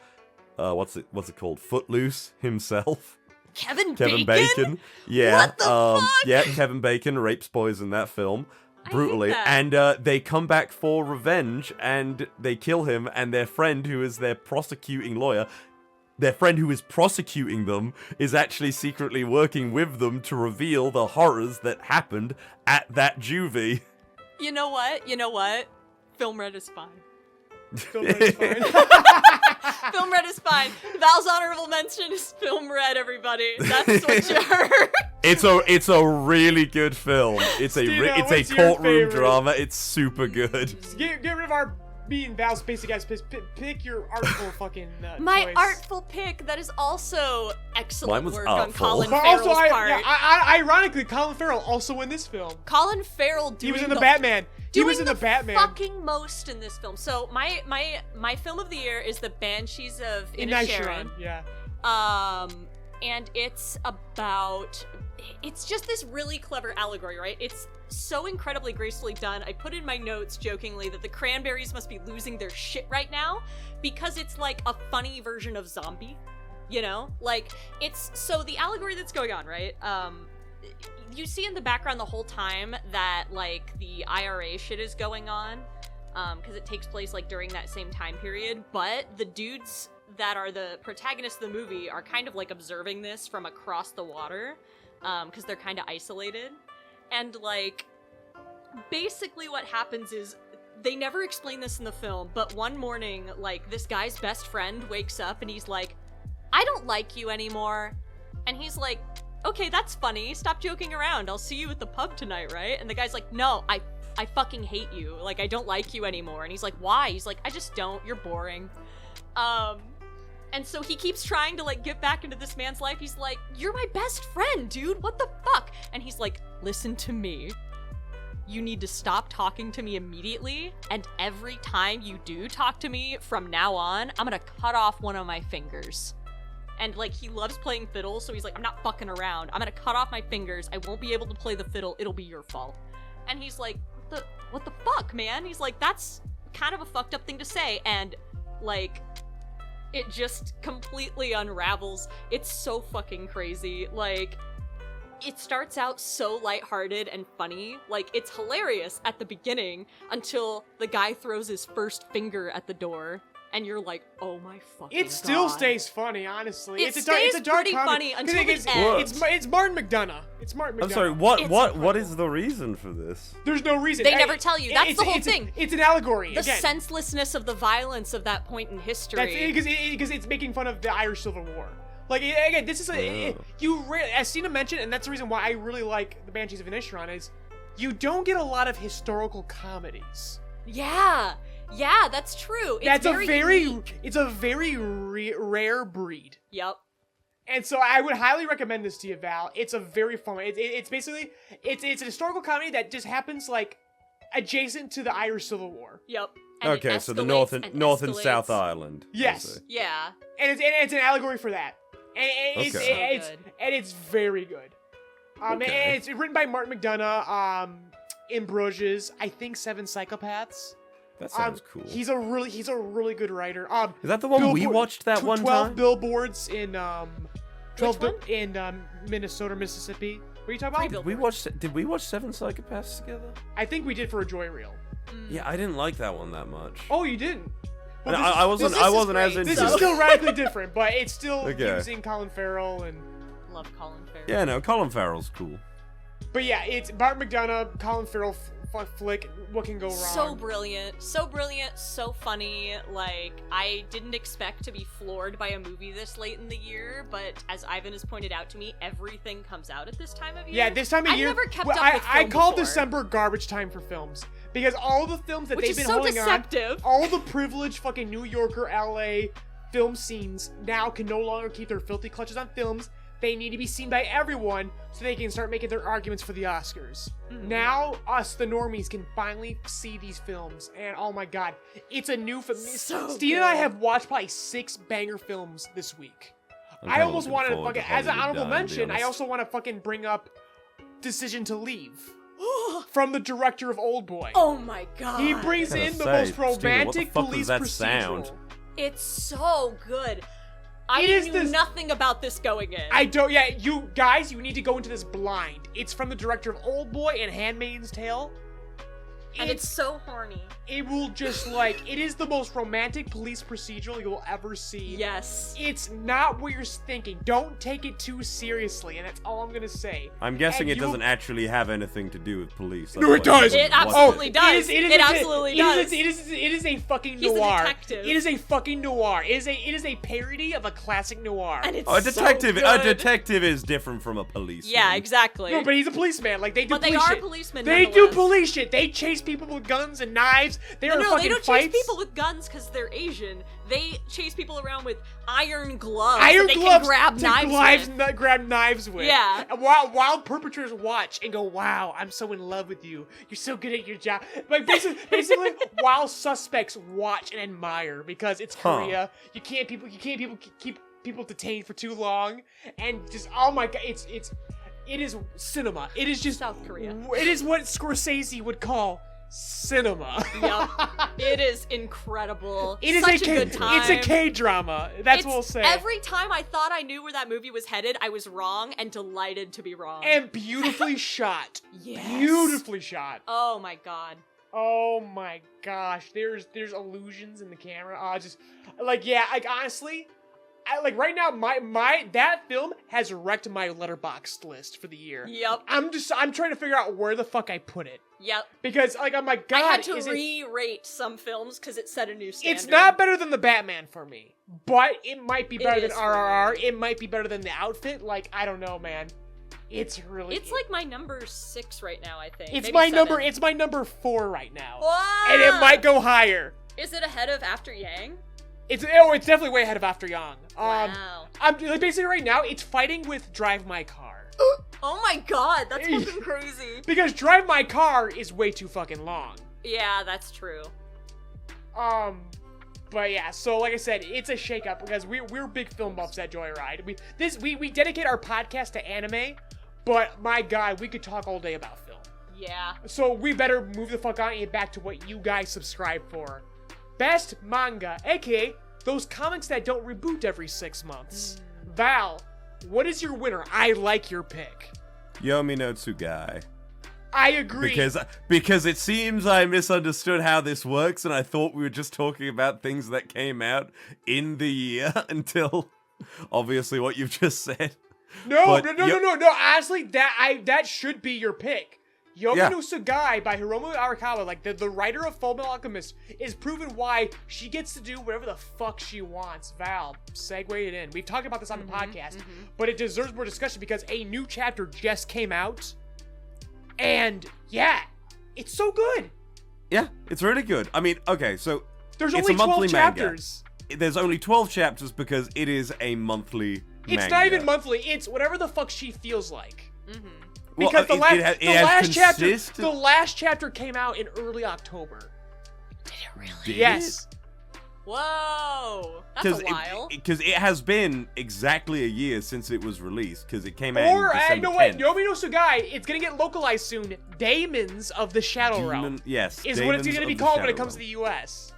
what's it called? Footloose himself. Kevin Bacon. Yeah. What the fuck? Yeah, Kevin Bacon rapes boys in that film. Brutally. I hate And that. they come back for revenge and they kill him, and their friend, who is their prosecuting lawyer, their friend who is prosecuting them, is actually secretly working with them to reveal the horrors that happened at that juvie. You know what? Film red is fine. Film red is fine. Film red is fine. Val's honorable mention is film red, everybody. That's what you heard. It's a really good film. It's Steve-O, a what's your courtroom favorite? drama. It's super good. Just get rid of our being Val's basic guys. Pick your artful fucking My choice. artful pick that is also Mine excellent was work artful. on Colin But Farrell's also, part. ironically, Colin Farrell also in this film. Colin Farrell doing He was in the Batman. He doing was in the Batman. fucking most in this film. So my film of the year is the Banshees of Inisherin. Yeah. And it's just this really clever allegory, right? It's so incredibly gracefully done. I put in my notes jokingly that the Cranberries must be losing their shit right now because it's like a funny version of Zombie, you know? Like, it's, so the allegory that's going on, right? You see in the background the whole time that, like, the IRA shit is going on, because it takes place, like, during that same time period, but the dudes that are the protagonists of the movie are kind of, like, observing this from across the water, because they're kind of isolated. And, like, basically what happens is, they never explain this in the film, but one morning, like, this guy's best friend wakes up and he's like, I don't like you anymore. And he's like, okay, that's funny. Stop joking around. I'll see you at the pub tonight, right? And the guy's like, no, I fucking hate you. Like, I don't like you anymore. And he's like, why? He's like, I just don't. You're boring. And so he keeps trying to, like, get back into this man's life. He's like, you're my best friend, dude. What the fuck? And he's like, listen to me. You need to stop talking to me immediately. And every time you do talk to me from now on, I'm gonna cut off one of my fingers. And, like, he loves playing fiddle, so he's like, I'm not fucking around. I'm gonna cut off my fingers. I won't be able to play the fiddle. It'll be your fault. And he's like, what the fuck, man? He's like, that's kind of a fucked up thing to say. And, like, it just completely unravels. It's so fucking crazy. Like, it starts out so lighthearted and funny. Like, it's hilarious at the beginning until the guy throws his first finger at the door. And you're like, oh my fucking god. It still stays funny, honestly. It it's a dark pretty comedy. funny until the it's, end. it's Martin McDonagh. It's Martin McDonagh. I'm sorry, what is the reason for this? There's no reason. They never tell you. That's the whole thing. It's an allegory. The again. senselessness of the violence of that point in history. That's because it's making fun of the Irish Civil War. Like, again, this is as Cena mentioned, and that's the reason why I really like the Banshees of Inisherin, is you don't get a lot of historical comedies. Yeah, that's true. It's a very rare breed. Yep. And so I would highly recommend this to you, Val. It's a very fun one. It's basically it's a historical comedy that just happens like adjacent to the Irish Civil War. Yep. And Okay, so the North and South Island. Yes. Yeah. And it's an allegory for that. And Okay. it's very good. Okay. And it's written by Martin McDonagh. In Bruges, I think 7 Psychopaths. That sounds cool. He's a really good writer. Is that the one we watched that one 12 time? billboards in 12 one? in Minnesota, Mississippi. What are you talking about? Did we watch 7 Psychopaths together? I think we did for a Joy Reel. Yeah, I didn't like that one that much. Oh, you didn't? Well, And I wasn't as into This it. is still radically different, but it's still Okay. using Colin Farrell and. Love Colin Farrell. Yeah, no, Colin Farrell's cool. But yeah, it's Martin McDonagh, Colin Farrell flick. What can go wrong? So brilliant, so funny. Like, I didn't expect to be floored by a movie this late in the year, but as Ivan has pointed out to me, everything comes out at this time of year. Yeah, this time of year. I've never kept well, up with film I call before. December garbage time for films because all the films that Which they've is been so holding deceptive. on, all the privileged fucking New Yorker, LA film scenes now can no longer keep their filthy clutches on films. They need to be seen by everyone so they can start making their arguments for the Oscars. Now, us, the normies, can finally see these films. And oh my god, it's a new film. So Steve and I good. have watched probably 6 banger films this week. I'm I kinda almost looking wanted to forward fucking, to as an Hollywood honorable Down, to be mention, I honest. also want to fucking bring up Decision to Leave. from the director of Oldboy. Oh my god. He brings in the most romantic police procedural. It's so good. I knew nothing about this going in. I don't, yeah, you guys, you need to go into this blind. It's from the director of Oldboy and Handmaid's Tale. And it's so horny. It will just, like, it is the most romantic police procedural you'll ever see. Yes. It's not what you're thinking. Don't take it too seriously, and that's all I'm gonna say. I'm guessing it doesn't actually have anything to do with police. No, it does! It absolutely does. It absolutely does. It is a fucking He's noir. a detective. It is a fucking noir. It is a parody of a classic noir. And it's a detective. so good. A detective is different from a policeman. Yeah, exactly. No, but he's a policeman. Like, they do police shit. But they are policemen. They do police shit. They chase people with guns and knives. They are fucking they don't fights. chase people with guns because they're Asian. They chase people around with iron gloves. Iron that gloves they can grab knives with. Yeah. And while perpetrators watch and go, "Wow, I'm so in love with you. You're so good at your job." Like basically, while suspects watch and admire because it's Korea. You can't keep people detained for too long, and just oh my god, it is cinema. It is just South Korea. It is what Scorsese would call cinema. Yep. It is incredible. It is Such a good time. It's a K-drama. That's what we'll say. Every time I thought I knew where that movie was headed, I was wrong and delighted to be wrong. And beautifully shot. Yes. Beautifully shot. Oh my god. Oh my gosh. There's illusions in the camera. Just like yeah, like honestly, right now that film has wrecked my Letterboxd list for the year. Yep. I'm trying to figure out where the fuck I put it. Yep. Because like I'm like, God, I had to re-rate some films because it set a new standard. It's not better than The Batman for me, but it might be better than is R.R.R. It might be better than The Outfit. Like I don't know, man. It's like my number 6 right now, I think. It's Maybe my 7. number. It's my number 4 right now. Whoa! And it might go higher. Is it ahead of After Yang? It's definitely way ahead of After Yang. Wow. I'm like basically right now it's fighting with Drive My Car. Oh my god, that's fucking crazy. Because Drive My Car is way too fucking long. Yeah, that's true. But yeah, so like I said, it's a shakeup because we're big film buffs at JoyRide. We dedicate our podcast to anime, but my god, we could talk all day about film. Yeah. So we better move the fuck on and get back to what you guys subscribe for. Best manga, aka those comics that don't reboot every 6 months. Val, what is your winner? I like your pick. Yomi no Tsugai. I agree. Because it seems I misunderstood how this works, and I thought we were just talking about things that came out in the year until obviously what you've just said. No. Honestly, that should be your pick. Yomi no Tsugai by Hiromu Arakawa, like the writer of Fullmetal Alchemist, is proven why she gets to do whatever the fuck she wants. Val, segue it in. We've talked about this on the podcast, but it deserves more discussion because a new chapter just came out. And yeah, it's so good. Yeah, it's really good. I mean, okay, so there's it's only a monthly 12 chapters. Manga. There's only 12 chapters because it is a monthly manga. It's not even monthly. It's whatever the fuck she feels like. Well, Because the last chapter came out in early October. Did it really? Yes. Whoa, that's a while. Because it has been exactly a year since it was released, because it came out in December you know what? Yomi no Tsugai, it's gonna get localized soon. Daemons of the Shadow Realm. Yes. Is what it's gonna be called when it comes to the US.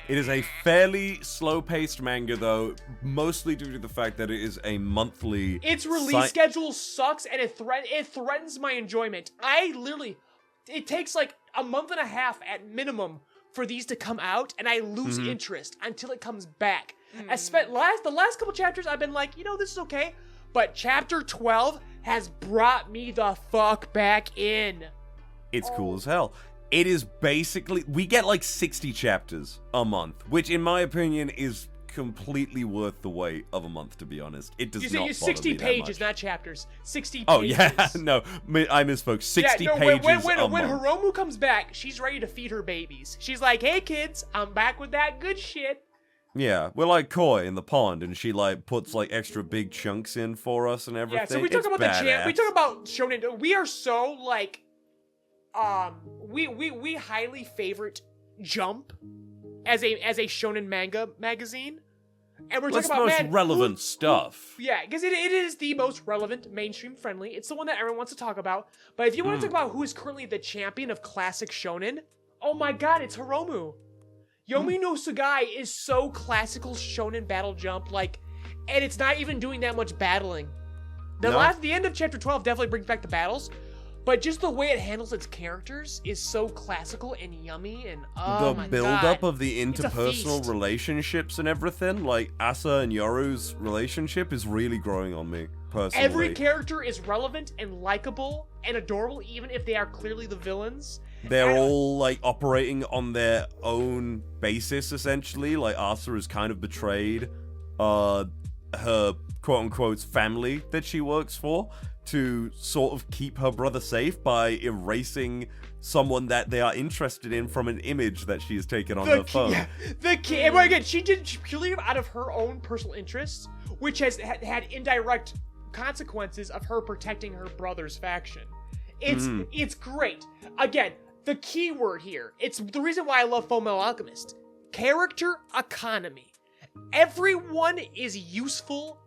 It is a fairly slow-paced manga, though, mostly due to the fact that it is a monthly... Its release schedule sucks, and it threatens my enjoyment. It takes like a month and a half at minimum for these to come out, and I lose interest until it comes back. The last couple chapters, I've been like, this is okay, but chapter 12 has brought me the fuck back in. It's cool as hell. It is basically, we get like 60 chapters a month, which in my opinion is completely worth the wait of a month, to be honest. It does not bother 60 pages, me that much. Not chapters. 60 pages. Oh, yeah. No, I misspoke. 60 pages a month. When Hiromu comes back, she's ready to feed her babies. She's like, hey, kids, I'm back with that good shit. Yeah, we're like Koi in the pond, and she like puts like extra big chunks in for us and everything. Yeah, so we talk about we talk about shonen. We are so like, we highly favorite Jump as a shonen manga magazine. And we're That's talking the about most relevant stuff. Yeah, because it is the most relevant, mainstream friendly. It's the one that everyone wants to talk about. But if you want to talk about who is currently the champion of classic shonen, oh my god, it's Hiromu. Yomi no Tsugai is so classical shonen battle jump, like, and it's not even doing that much battling. The end of chapter 12 definitely brings back the battles, but just the way it handles its characters is so classical and yummy, and the build-up of the interpersonal relationships and everything, like Asa and Yoru's relationship, is really growing on me, personally. Every character is relevant and likable and adorable, even if they are clearly the villains. They're all, like, operating on their own basis, essentially. Like, Asa has kind of betrayed her quote-unquote family that she works for to sort of keep her brother safe by erasing someone that they are interested in from an image that she has taken on her phone. And again, she did it purely out of her own personal interests, which has had indirect consequences of her protecting her brother's faction. It's great. Again, the key word here, it's the reason why I love Fullmetal Alchemist. Character economy. Everyone is useful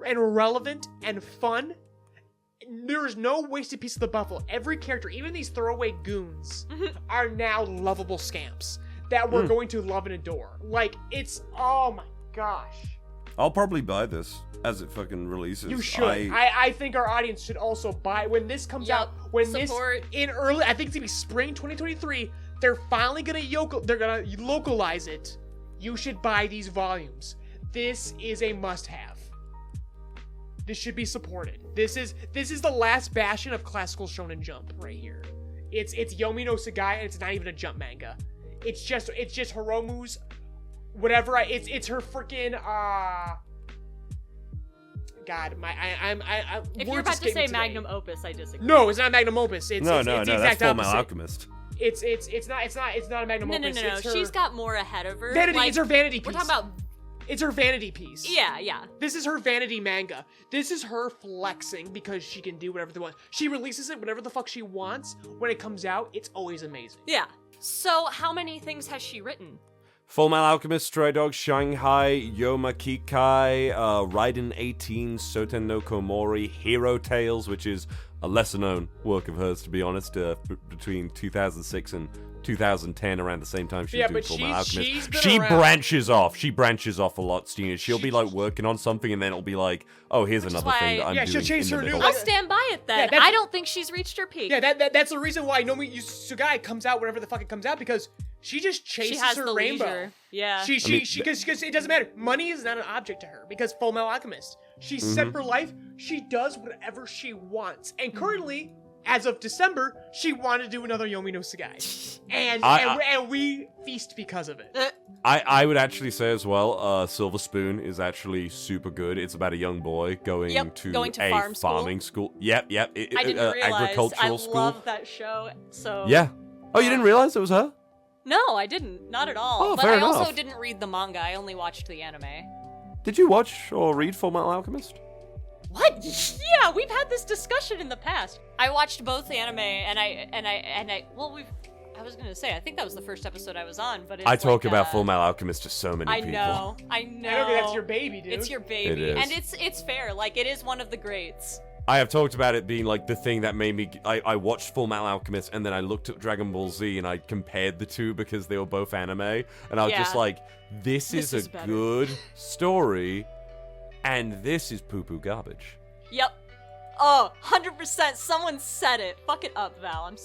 and relevant and fun. There is no wasted piece of the buffalo. Every character, even these throwaway goons, are now lovable scamps that we're going to love and adore. Like, it's, oh my gosh. I'll probably buy this as it fucking releases. You should. I think our audience should also buy when this comes out. When this in early, I think it's gonna be spring 2023. They're finally gonna localize it. You should buy these volumes. This is a must-have. This should be supported. This is the last bastion of classical shonen jump right here. It's Yomi no Tsugai, and it's not even a jump manga. It's just Hiromu's whatever. It's her freaking God, if you're about to say magnum opus, I disagree. No, it's not magnum opus. It's the exact that's opposite. Fullmetal Alchemist. It's not a magnum opus. No. She's got more ahead of her. Vanity, it's her vanity piece. We're talking about. It's her vanity piece. Yeah. This is her vanity manga. This is her flexing because she can do whatever they want. She releases it whenever the fuck she wants. When it comes out, it's always amazing. Yeah. So how many things has she written? Fullmetal Alchemist, Stray Dog, Shanghai, Yoma Kikai, Raiden 18, Soten no Komori, Hero Tales, which is a lesser-known work of hers, to be honest, between 2006 and 2010, around the same time she was doing Fullmetal Alchemist. She branches off. She branches off a lot, Stina. She'll be, like, working on something, and then it'll be like, oh, here's another thing that I'm doing. She'll chase her new. I'll stand by it, then. I don't think she's reached her peak. Yeah, that's the reason why Yomi Tsugai comes out whenever the fuck it comes out, because she just chases her rainbow. Leisure. Yeah. Because it doesn't matter. Money is not an object to her because Fullmetal Alchemist. She's set for life. She does whatever she wants. And currently, as of December, she wanted to do another Yomi no Tsugai. And we feast because of it. I would actually say as well, Silver Spoon is actually super good. It's about a young boy going to a farming school. Yep. I didn't realize. Agricultural school. I love that show. So yeah. Oh, you didn't realize it was her? No, I didn't. Not at all. Oh, but fair I enough. also didn't read the manga. I only watched the anime. Did you watch or read Fullmetal Alchemist? What? Yeah, we've had this discussion in the past. I watched both the anime I was gonna say, I think that was the first episode I was on, but it's I talk about Fullmetal Alchemist to so many people. I know. That's your baby, dude. It's your baby. It is. And it's fair. Like, it is one of the greats. I have talked about it being like the thing that made me. I watched Fullmetal Alchemist and then I looked at Dragon Ball Z and I compared the two because they were both anime, and I was just like, this is a good story, and this is poo-poo garbage. Yep. Oh, 100%. Someone said it. Fuck it up, Val. I mean,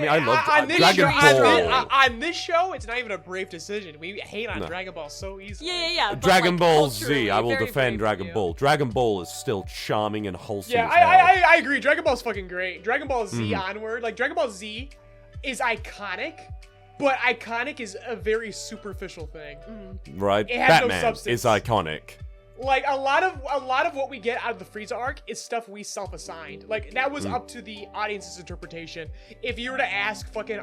I love Dragon Ball. On this show, it's not even a brave decision. We hate on Dragon Ball so easily. Yeah. Dragon Ball Z, I will defend Dragon Ball. Dragon Ball is still charming and wholesome. Yeah, I agree. Dragon Ball's fucking great. Dragon Ball Z onward, like Dragon Ball Z is iconic, but iconic is a very superficial thing. Right? It has Batman no substance. is iconic. Like, a lot of what we get out of the Frieza arc is stuff we self-assigned. Like, that was up to the audience's interpretation. If you were to ask fucking,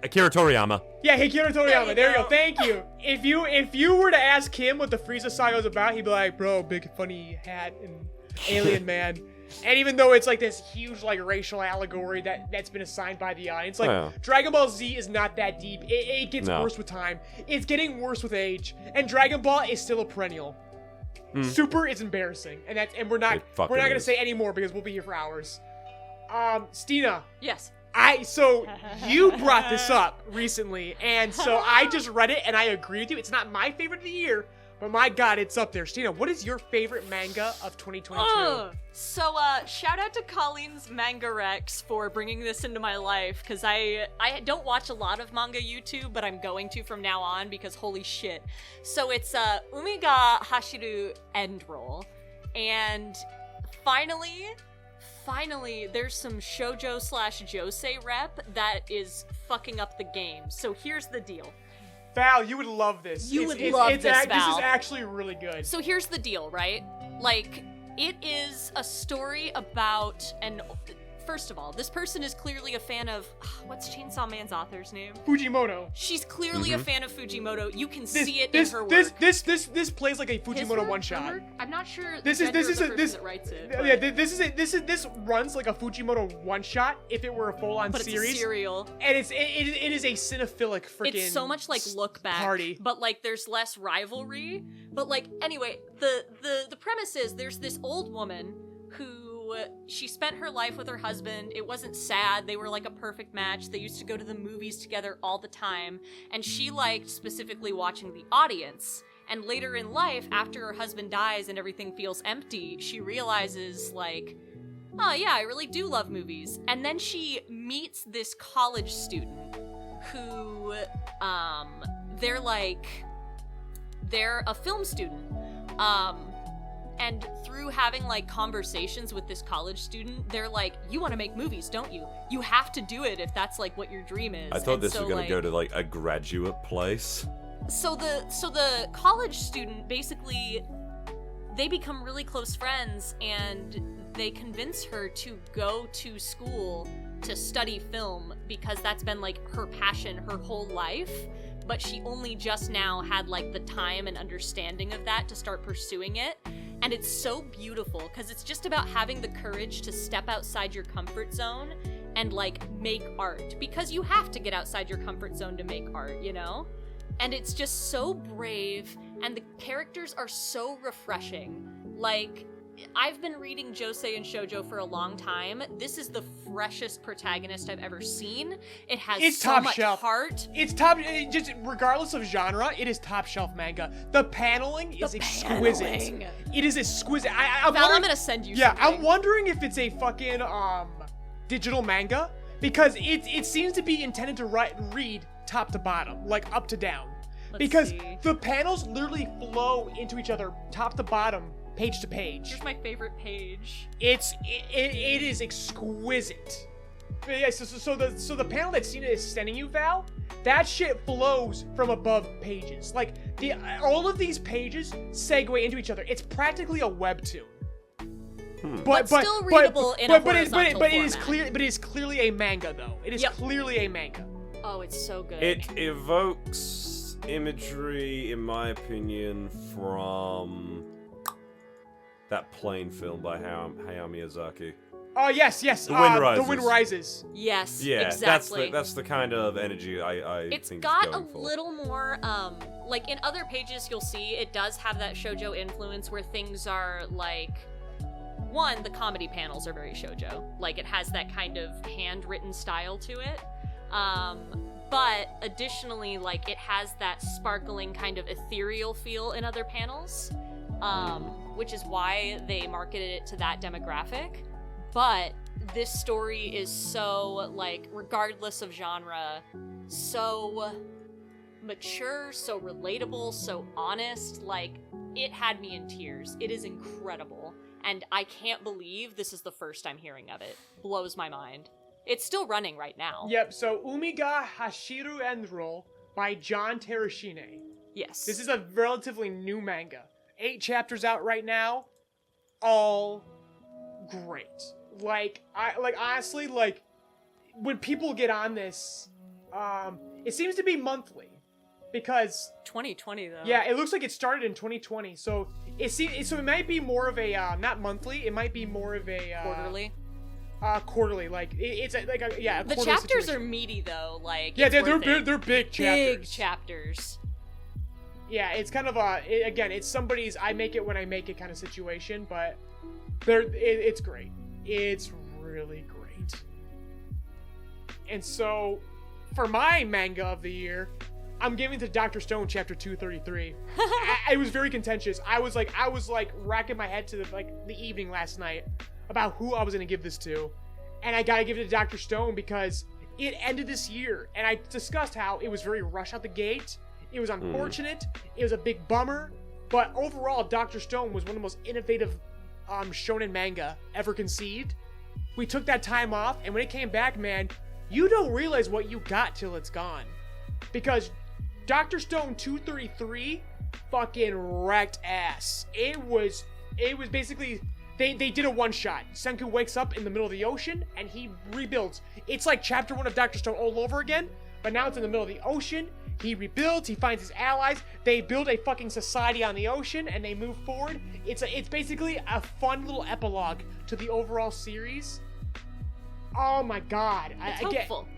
Akira Toriyama. Yeah, Akira Toriyama, there you go, thank you. If you were to ask him what the Frieza saga was about, he'd be like, bro, big funny hat and alien man. And even though it's like this huge like racial allegory that's been assigned by the audience, like Dragon Ball Z is not that deep. It gets worse with time. It's getting worse with age. And Dragon Ball is still a perennial. Super is embarrassing, and we're not gonna say any more because we'll be here for hours. Stina. Yes. So you brought this up recently, and so I just read it, and I agree with you. It's not my favorite of the year, but my God, it's up there. Stina, what is your favorite manga of 2022? So, shout out to Colleen's Manga Rex for bringing this into my life, because I don't watch a lot of manga YouTube, but I'm going to from now on, because holy shit. So it's, Umi ga Hashiru End Roll, and finally, there's some shoujo/josei rep that is fucking up the game. So here's the deal. Val, you would love this. You would love this, Val. This is actually really good. So here's the deal, right? Like, it is a story about first of all, this person is clearly a fan of, what's Chainsaw Man's author's name? Fujimoto. She's clearly a fan of Fujimoto. You can see it in her work. This plays like a Fujimoto one-shot. I'm not sure this that writes it. Yeah, this runs like a Fujimoto one-shot if it were a full-on series. But it's a serial. And it is a cinephilic freaking It's so much like Look Back, party. But like there's less rivalry. But like anyway, the premise is there's this old woman who she spent her life with her husband. It wasn't sad. They were like a perfect match. They used to go to the movies together all the time. And she liked specifically watching The Audience. And later in life, after her husband dies and everything feels empty, she realizes like, oh yeah, I really do love movies. And then she meets this college student who, they're a film student. And through having, like, conversations with this college student, they're like, you want to make movies, don't you? You have to do it if that's, like, what your dream is. I thought this was going to go to, like, a graduate place. So the college student, basically, they become really close friends, and they convince her to go to school to study film, because that's been, like, her passion her whole life. But she only just now had, like, the time and understanding of that to start pursuing it. And it's so beautiful, because it's just about having the courage to step outside your comfort zone and, like, make art. Because you have to get outside your comfort zone to make art, you know? And it's just so brave, and the characters are so refreshing. Like, I've been reading josei and shoujo for a long time. This is the freshest protagonist I've ever seen. It has so much heart. It's top, just regardless of genre, it is top shelf manga. The paneling is exquisite. It is exquisite. I'm gonna send you something. I'm wondering if it's a fucking digital manga, because it seems to be intended to read top to bottom, like up to down. Let's see. The panels literally flow into each other, top to bottom, page to page. Here's my favorite page. It is exquisite. But yeah, so the panel that Cena is sending you, Val, that shit flows from above pages. Like all of these pages segue into each other. It's practically a webtoon. But still readable in a horizontal format. It is clearly a manga, though. It is clearly a manga. Oh, it's so good. It evokes imagery, in my opinion, from that plane film by Hayao Miyazaki. Oh, yes. The Wind Rises. The Wind Rises. Yes, yeah, exactly. That's the kind of energy I it's think got it's going a for. little more, like in other pages you'll see it does have that shoujo influence where things are like, one, the comedy panels are very shoujo. Like it has that kind of handwritten style to it. But additionally, like it has that sparkling kind of ethereal feel in other panels, which is why they marketed it to that demographic. But this story is so, like, regardless of genre, so mature, so relatable, so honest. Like, it had me in tears. It is incredible. And I can't believe this is the first I'm hearing of it. Blows my mind. It's still running right now. Yep, so Umiga Hashiru Endroll by John Terashine. Yes. This is a relatively new manga. 8 chapters out right now. All great. Honestly, when people get on this, it seems to be monthly. because 2020 though. yeah, it looks like it started in 2020. So it might be more of a not monthly. It might be more of a Quarterly. Quarterly. Like it's a quarterly The chapters situation. are meaty though. Like Yeah, it's worth it. they're big chapters. Big chapters. Yeah, it's kind of it's somebody's I make it when I make it kind of situation, but it's great. It's really great. And so, for my manga of the year, I'm giving to Dr. Stone chapter 233. It was very contentious. I was like racking my head to the evening last night about who I was gonna give this to, and I gotta give it to Dr. Stone because it ended this year, and I discussed how it was very rushed out the gate. It was unfortunate. It was a big bummer, but overall, Dr. Stone was one of the most innovative shonen manga ever conceived. We took that time off, and when it came back, man, you don't realize what you got till it's gone, because Dr. Stone 233 fucking wrecked ass. It was basically they did a one shot. Senku wakes up in the middle of the ocean and he rebuilds. It's like chapter 1 of Dr. Stone all over again, but now it's in the middle of the ocean. He rebuilds, he finds his allies, they build a fucking society on the ocean, and they move forward. It's basically a fun little epilogue to the overall series. Oh my god. It's hopeful.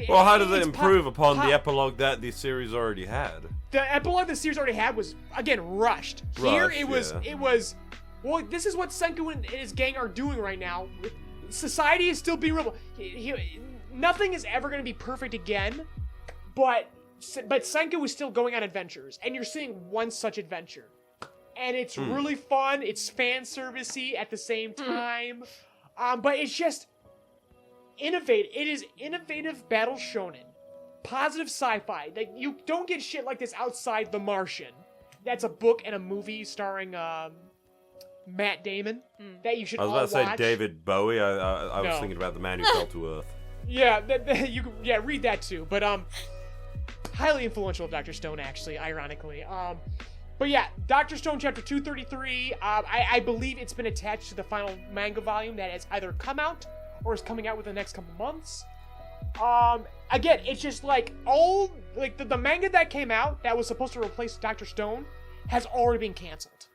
Well, how does it improve upon the epilogue that the series already had? The epilogue the series already had was, again, rushed. Here it was, well, this is what Senku and his gang are doing right now. Society is still being rebel. Nothing is ever going to be perfect again, but Senku is still going on adventures, and you're seeing one such adventure. And it's really fun, it's fan servicey at the same time, but it's just innovative. It is innovative battle shonen. Positive sci-fi. Like, you don't get shit like this outside The Martian. That's a book and a movie starring Matt Damon that you should all watch. I was about to say David Bowie. I was thinking about The Man Who Fell to Earth. Yeah, read that too. But highly influential of Dr. Stone, actually, ironically. But yeah, Dr. Stone chapter 233. I believe it's been attached to the final manga volume that has either come out or is coming out within the next couple months. Again, it's just like all the manga that came out that was supposed to replace Dr. Stone has already been canceled.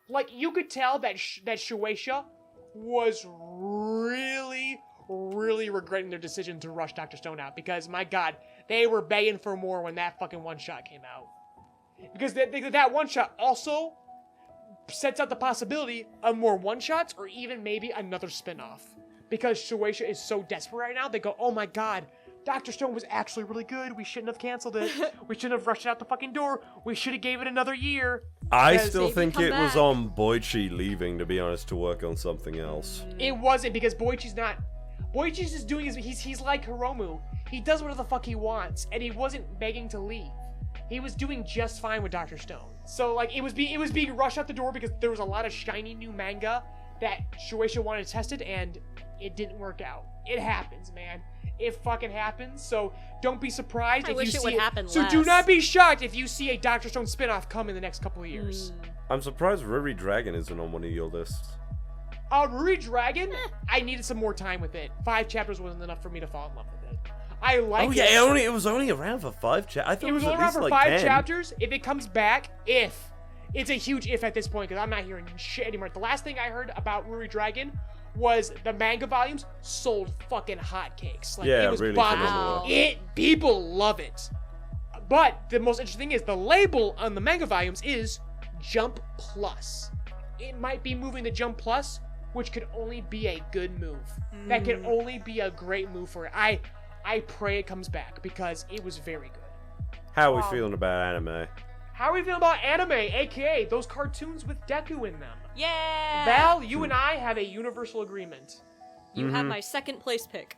Like, you could tell that that Shueisha was really, really regretting their decision to rush Dr. Stone out, because my god, they were begging for more when that fucking one shot came out. Because that one shot also sets out the possibility of more one shots or even maybe another spin-off. Because Shueisha is so desperate right now, they go, oh my god, Dr. Stone was actually really good. We shouldn't have canceled it. We shouldn't have rushed it out the fucking door. We should have gave it another year. I still think it was on Boichi leaving, to be honest, to work on something else. It wasn't, because Boichi's just doing he's like Hiromu. He does whatever the fuck he wants, and he wasn't begging to leave. He was doing just fine with Dr. Stone. So, like, it was being rushed out the door because there was a lot of shiny new manga that Shueisha wanted tested, and it didn't work out. It happens, man. It fucking happens. So don't be surprised if you see it. would happen So less. do not be shocked if you see a Dr. Stone spinoff come in the next couple of years. I'm surprised Ruri Dragon isn't on one of your lists. Ruri Dragon, I needed some more time with it. 5 chapters wasn't enough for me to fall in love with it. I like it. Oh yeah, it was only around for 5 chapters. I thought It was only at around least for like 5 10. chapters. If it comes back, it's a huge if at this point, because I'm not hearing shit anymore. The last thing I heard about Ruri Dragon was the manga volumes sold fucking hotcakes. Like, Yeah, it was really bonkers. People love it. But the most interesting thing is the label on the manga volumes is Jump Plus. It might be moving to Jump Plus, which could only be a good move. That could only be a great move for it. I pray it comes back, because it was very good. How are we feeling about anime? How are we feeling about anime, aka those cartoons with Deku in them? Yeah! Val, you and I have a universal agreement. You have my second place pick.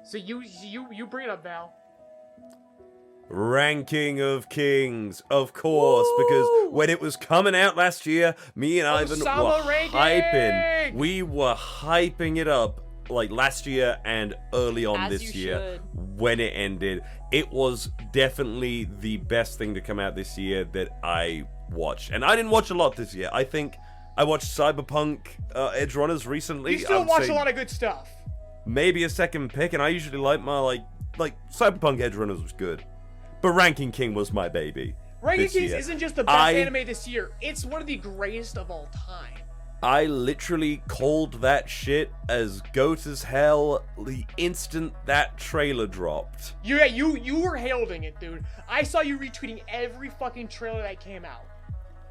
So you bring it up, Val. Ranking of Kings, of course, because when it was coming out last year, me and Ivan Osama were ranking! hyping. We were hyping it up like last year and early on As this you year. should. When it ended, it was definitely the best thing to come out this year that I watched. And I didn't watch a lot this year. I think I watched Cyberpunk Edge Runners recently. You still watch a lot of good stuff. Maybe a second pick, and I usually like my like Cyberpunk Edge Runners was good. But Ranking King was my baby. Ranking this Kings year. isn't just the best anime this year. It's one of the greatest of all time. I literally called that shit as goat as hell the instant that trailer dropped. You were heralding it, dude. I saw you retweeting every fucking trailer that came out.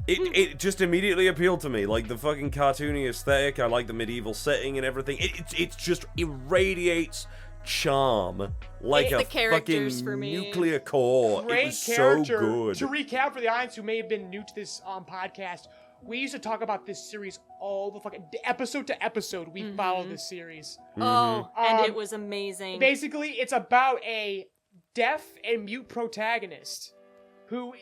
It just immediately appealed to me, like the fucking cartoony aesthetic. I like the medieval setting and everything. It just irradiates charm like a fucking nuclear core. Great it was character. so good. To recap for the audience who may have been new to this podcast, we used to talk about this series all the fucking episode to episode. We follow this series. Oh, and it was amazing. Basically, it's about a deaf and mute protagonist who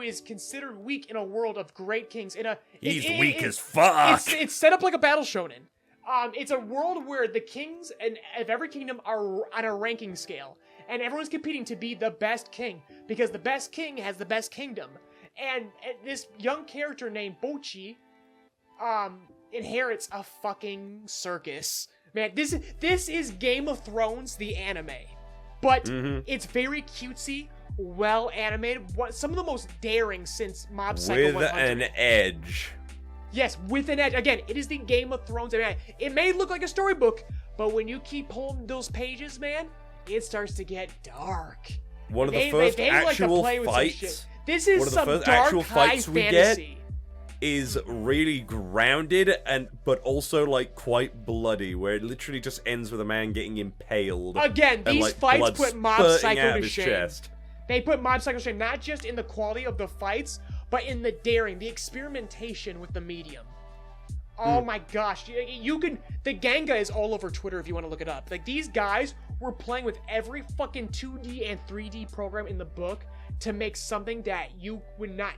is considered weak in a world of great kings. He's weak as fuck. It's set up like a battle shonen. It's a world where the kings of every kingdom are on a ranking scale, and everyone's competing to be the best king because the best king has the best kingdom. And this young character named Bochi inherits a fucking circus. Man, this is Game of Thrones, the anime. But it's very cutesy, well animated. Some of the most daring since Mob Psycho 100. With an edge. Yes, with an edge. Again, it is the Game of Thrones. I mean, it may look like a storybook, but when you keep holding those pages, man, it starts to get dark. One of the first actual fights. This is some dark actual high fights we fantasy. Is really grounded but also like quite bloody, where it literally just ends with a man getting impaled. Again, these fights put Mob Psycho to shame. Chest. They put Mob Psycho to shame, not just in the quality of the fights, but in the daring, the experimentation with the medium. Oh my gosh, you can. The Ganga is all over Twitter if you want to look it up. Like, these guys were playing with every fucking 2D and 3D program in the book to make something that you would not,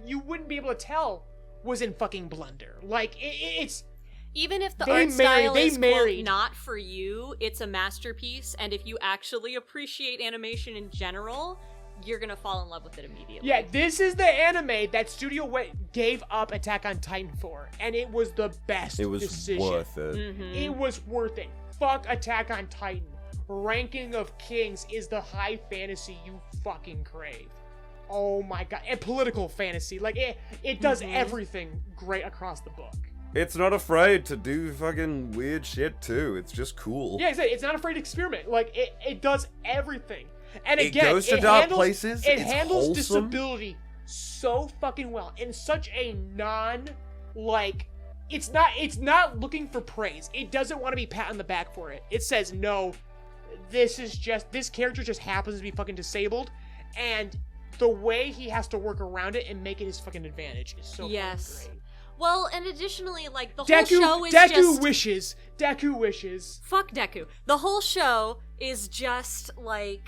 you wouldn't be able to tell was in fucking Blender. Like, it's... Even if the art style is quote, not for you, it's a masterpiece, and if you actually appreciate animation in general, you're gonna fall in love with it immediately. Yeah, this is the anime that Studio gave up Attack on Titan for, and it was the best decision. It was worth it. It was worth it. Fuck Attack on Titan. Ranking of Kings is the high fantasy you fucking crave. Oh my god. And political fantasy. Like, it does everything great across the book. It's not afraid to do fucking weird shit, too. It's just cool. Yeah, it's not afraid to experiment. Like, it does everything. And again, it goes to dark places. It it's handles wholesome. disability so fucking well. In such a it's not looking for praise. It doesn't want to be pat on the back for it. It says, no, this character just happens to be fucking disabled, and the way he has to work around it and make it his fucking advantage is so fucking great. Well, and additionally, like, the whole show is Deku wishes. Fuck Deku. The whole show is just, like...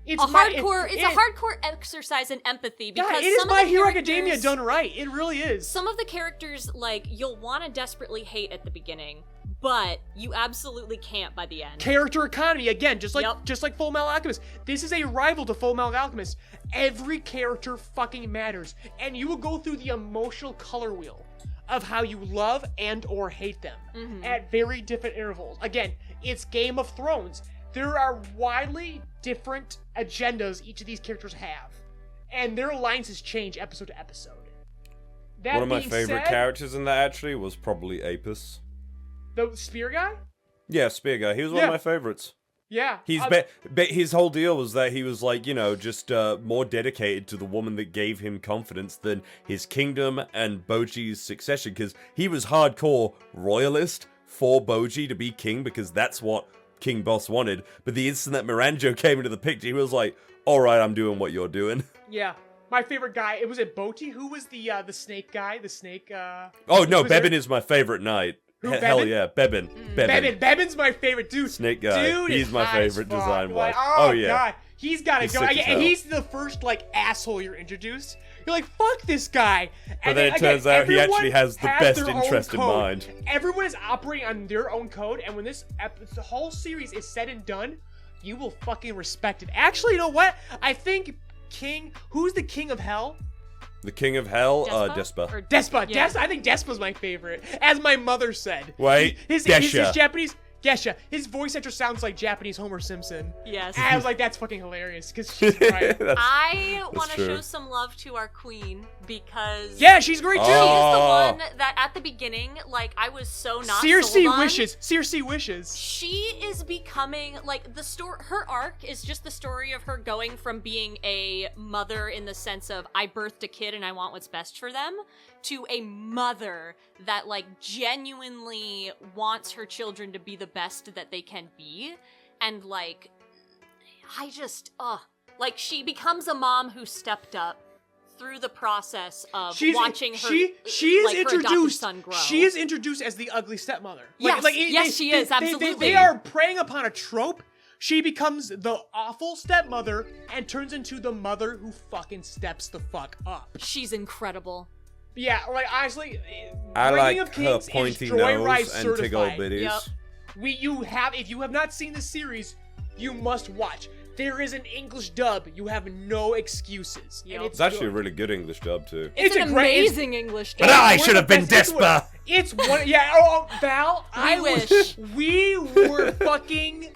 It's a hardcore exercise in empathy, because it is My Hero Academia done right. It really is. Some of the characters, like, you'll want to desperately hate at the beginning, but you absolutely can't by the end. Character economy, again, just like Full Metal Alchemist. This is a rival to Full Metal Alchemist. Every character fucking matters, and you will go through the emotional color wheel of how you love and or hate them at very different intervals. Again, it's Game of Thrones. There are widely different agendas each of these characters have, and their alliances change episode to episode. One of my favorite characters in that actually was probably Apis. The spear guy? Yeah, spear guy. He was one of my favorites. Yeah. His whole deal was that he was like, just more dedicated to the woman that gave him confidence than his kingdom and Boji's succession, because he was hardcore royalist for Boji to be king, because that's what King Boss wanted. But the instant that Miranjo came into the picture, he was like, all right, I'm doing what you're doing. Yeah. My favorite guy, was it Boti? Who was the snake guy? The snake, Oh, no, Bebin is my favorite knight. Hell yeah, Bebin. Bebin's my favorite dude. Snake guy. Dude, he's my favorite design-wise. Oh yeah. God. He's gotta go. And he's the first, asshole you're introduced. You're like, fuck this guy. But then it turns out he actually has the best interest in mind. Everyone is operating on their own code, and when the whole series is said and done, you will fucking respect it. Actually, you know what? I think who's the king of hell? The king of hell, Despa. Yeah. I think Despa's my favorite, as my mother said. Wait, His Desha. Japanese. Gesha. His voice actor sounds like Japanese Homer Simpson. Yes. And I was like, that's fucking hilarious, because she's right. I want to true. show some love to our queen because Yeah, she's great too. she is the Oh. one that at the beginning, like, I was so not Circe sold on. wishes. Circe wishes. She is becoming, like, the story, her arc is just the story of her going from being a mother in the sense of, I birthed a kid and I want what's best for them, to a mother that, like, genuinely wants her children to be the best that they can be. And, like, I just, like, she becomes a mom who stepped up through the process of watching her, she is like, her adopted introduced. son grow. She is introduced as the ugly stepmother. Yes, yes, she is, absolutely. They are preying upon a trope. She becomes the awful stepmother and turns into the mother who fucking steps the fuck up. She's incredible. Yeah, like honestly, I Reigning like of her Kings pointy is nose JoyRide and tickle certified. bitties. Yep. If you have not seen the series, you must watch. There is an English dub. You have no excuses. Yep. And It's actually a really good English dub too. It's a an great- amazing English But dub. I one should of have the been best- Despa. It's one. Yeah. Val. We were fucking.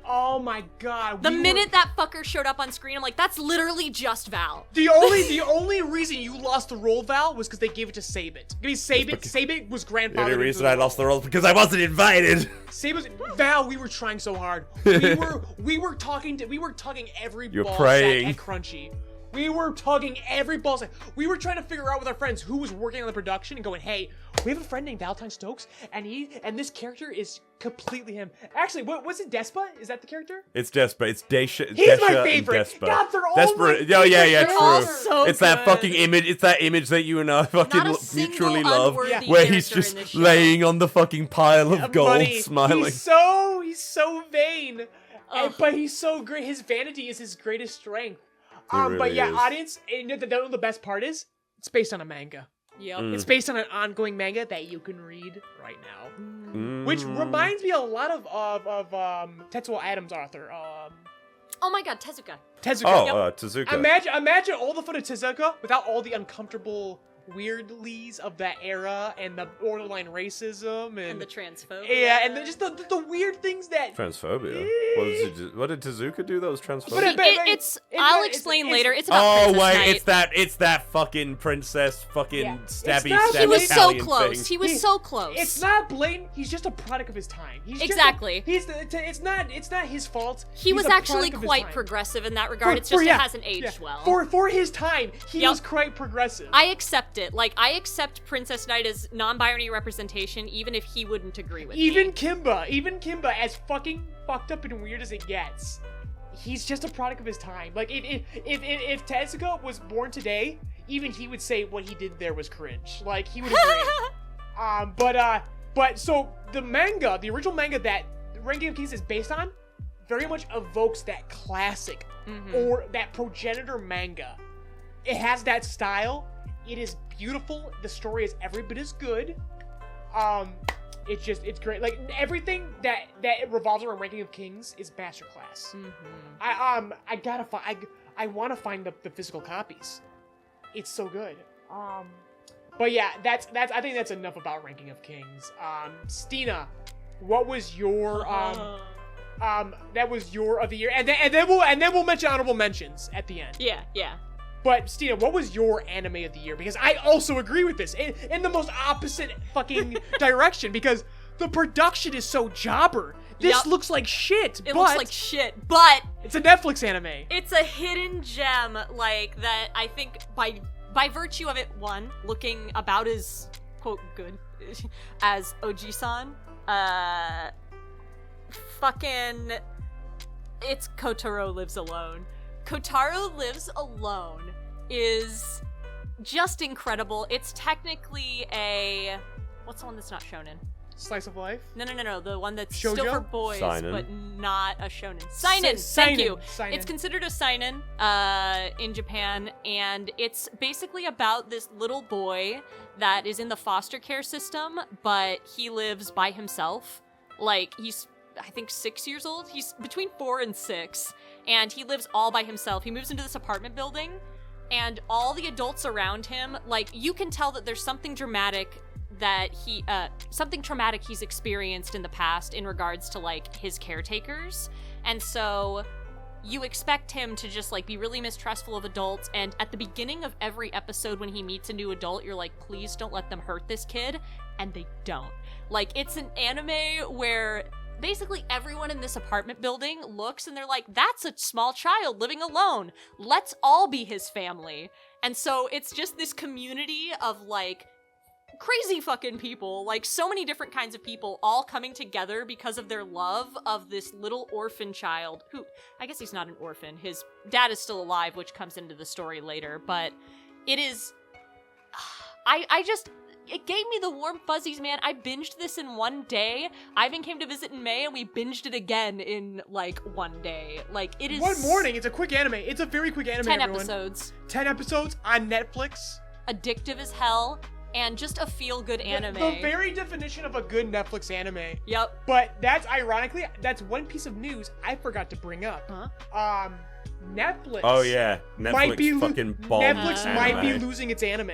Oh my god. The we minute were, that fucker showed up on screen, I'm like, that's literally just Val. the only reason you lost the role, Val, was because they gave it to Sabit. I mean, Sabit was The grandfathered. only into reason the I lost the role. role is because I wasn't invited. Val, we were trying so hard. We were tugging every You're ball praying. sack at Crunchy. We were tugging every ball sack. We were trying to figure out with our friends who was working on the production and going, hey, we have a friend named Valentine Stokes, and this character is completely him. Actually, was it Despa? Is that the character? It's Despa. It's Desha. He's Desha my favorite. And Despa. God, they're all Desperate. my Oh yeah, favorite. They're all true. so It's that good. fucking image. It's that image that you and I fucking Not a single mutually love, unworthy where he's character just in this show. laying on the fucking pile of gold, Money. smiling. He's so vain. Ugh. But he's so great. His vanity is his greatest strength. But really yeah, is. audience, and you know the best part is? It's based on a manga. Yep. Mm. It's based on an ongoing manga that you can read right now. Which reminds me a lot of Tetsuo Adams' author, Oh my god, Tezuka. Tezuka. Tezuka. Imagine all the fun of Tezuka without all the uncomfortable weirdlies of that era and the borderline racism And the transphobia. yeah, and just the weird things that Transphobia. What did Tezuka do that was transphobic? But I'll it's- explain it's- later. It's about Princess Knight. it's that fucking princess fucking Yeah. stabby It's not- stabby He was so Italian close. thing. He was so close. It's not blatant. He's just a product of his time. Exactly. It's not his fault. He He's was a actually product of his quite time. progressive in that regard. It's just it hasn't aged well. For his time, he Yep. was quite progressive. I accept it. Like, I accept Princess Knight as non-binary representation, even if he wouldn't agree with even me. Kimba, as fucking fucked up and weird as it gets, he's just a product of his time. Like, if Tezuka was born today, even he would say what he did there was cringe. Like, he would agree. But so the manga, the original manga that Ranking of Kings is based on, very much evokes that classic or that progenitor manga. It has that style. It is beautiful. The story is every bit as good. It's great. Like everything that revolves around Ranking of Kings is masterclass. I want to find the physical copies. It's so good. But yeah, that's I think that's enough about Ranking of Kings. Stina, what was your that was your of the year, and then we'll mention honorable mentions at the end. Yeah. But Stina, what was your anime of the year? Because I also agree with this in the most opposite fucking direction. Because the production is so jobber. This Yep. looks like shit. It looks like shit, but it's a Netflix anime. it's a hidden gem, like, that I think by virtue of it, one, looking about as, quote, good as Oji-san, fucking, it's Kotaro Lives Alone. Kotaro Lives Alone is just incredible. It's technically what's the one that's not shonen? Slice of life. No. The one that's Shoujo? still for boys, Seinen. but not a shonen. Seinen. Thank you. Seinen. It's considered a seinen in Japan, and it's basically about this little boy that is in the foster care system, but he lives by himself. Like, he's, I think, 6 years old. He's between 4 and 6, and he lives all by himself. He moves into this apartment building, and all the adults around him, like, you can tell that there's something dramatic that something traumatic he's experienced in the past in regards to like his caretakers. And so you expect him to just like be really mistrustful of adults, and at the beginning of every episode when he meets a new adult, you're like, please don't let them hurt this kid, and they don't. Like, it's an anime where basically everyone in this apartment building looks and they're like, that's a small child living alone. Let's all be his family. And so it's just this community of like crazy fucking people, like so many different kinds of people all coming together because of their love of this little orphan child who, I guess he's not an orphan. His dad is still alive, which comes into the story later, but it is, it gave me the warm fuzzies, man. I binged this in one day. Ivan came to visit in May, and we binged it again in, like, one day. Like, it is... One morning. It's a quick anime. It's a very quick anime, 10 everyone. episodes. 10 episodes on Netflix. Addictive as hell, and just a feel-good anime. The very definition of a good Netflix anime. Yep. But that's, ironically, that's one piece of news I forgot to bring up. Huh? Netflix. Oh, yeah. Netflix fucking bombed Netflix anime. might be losing its anime.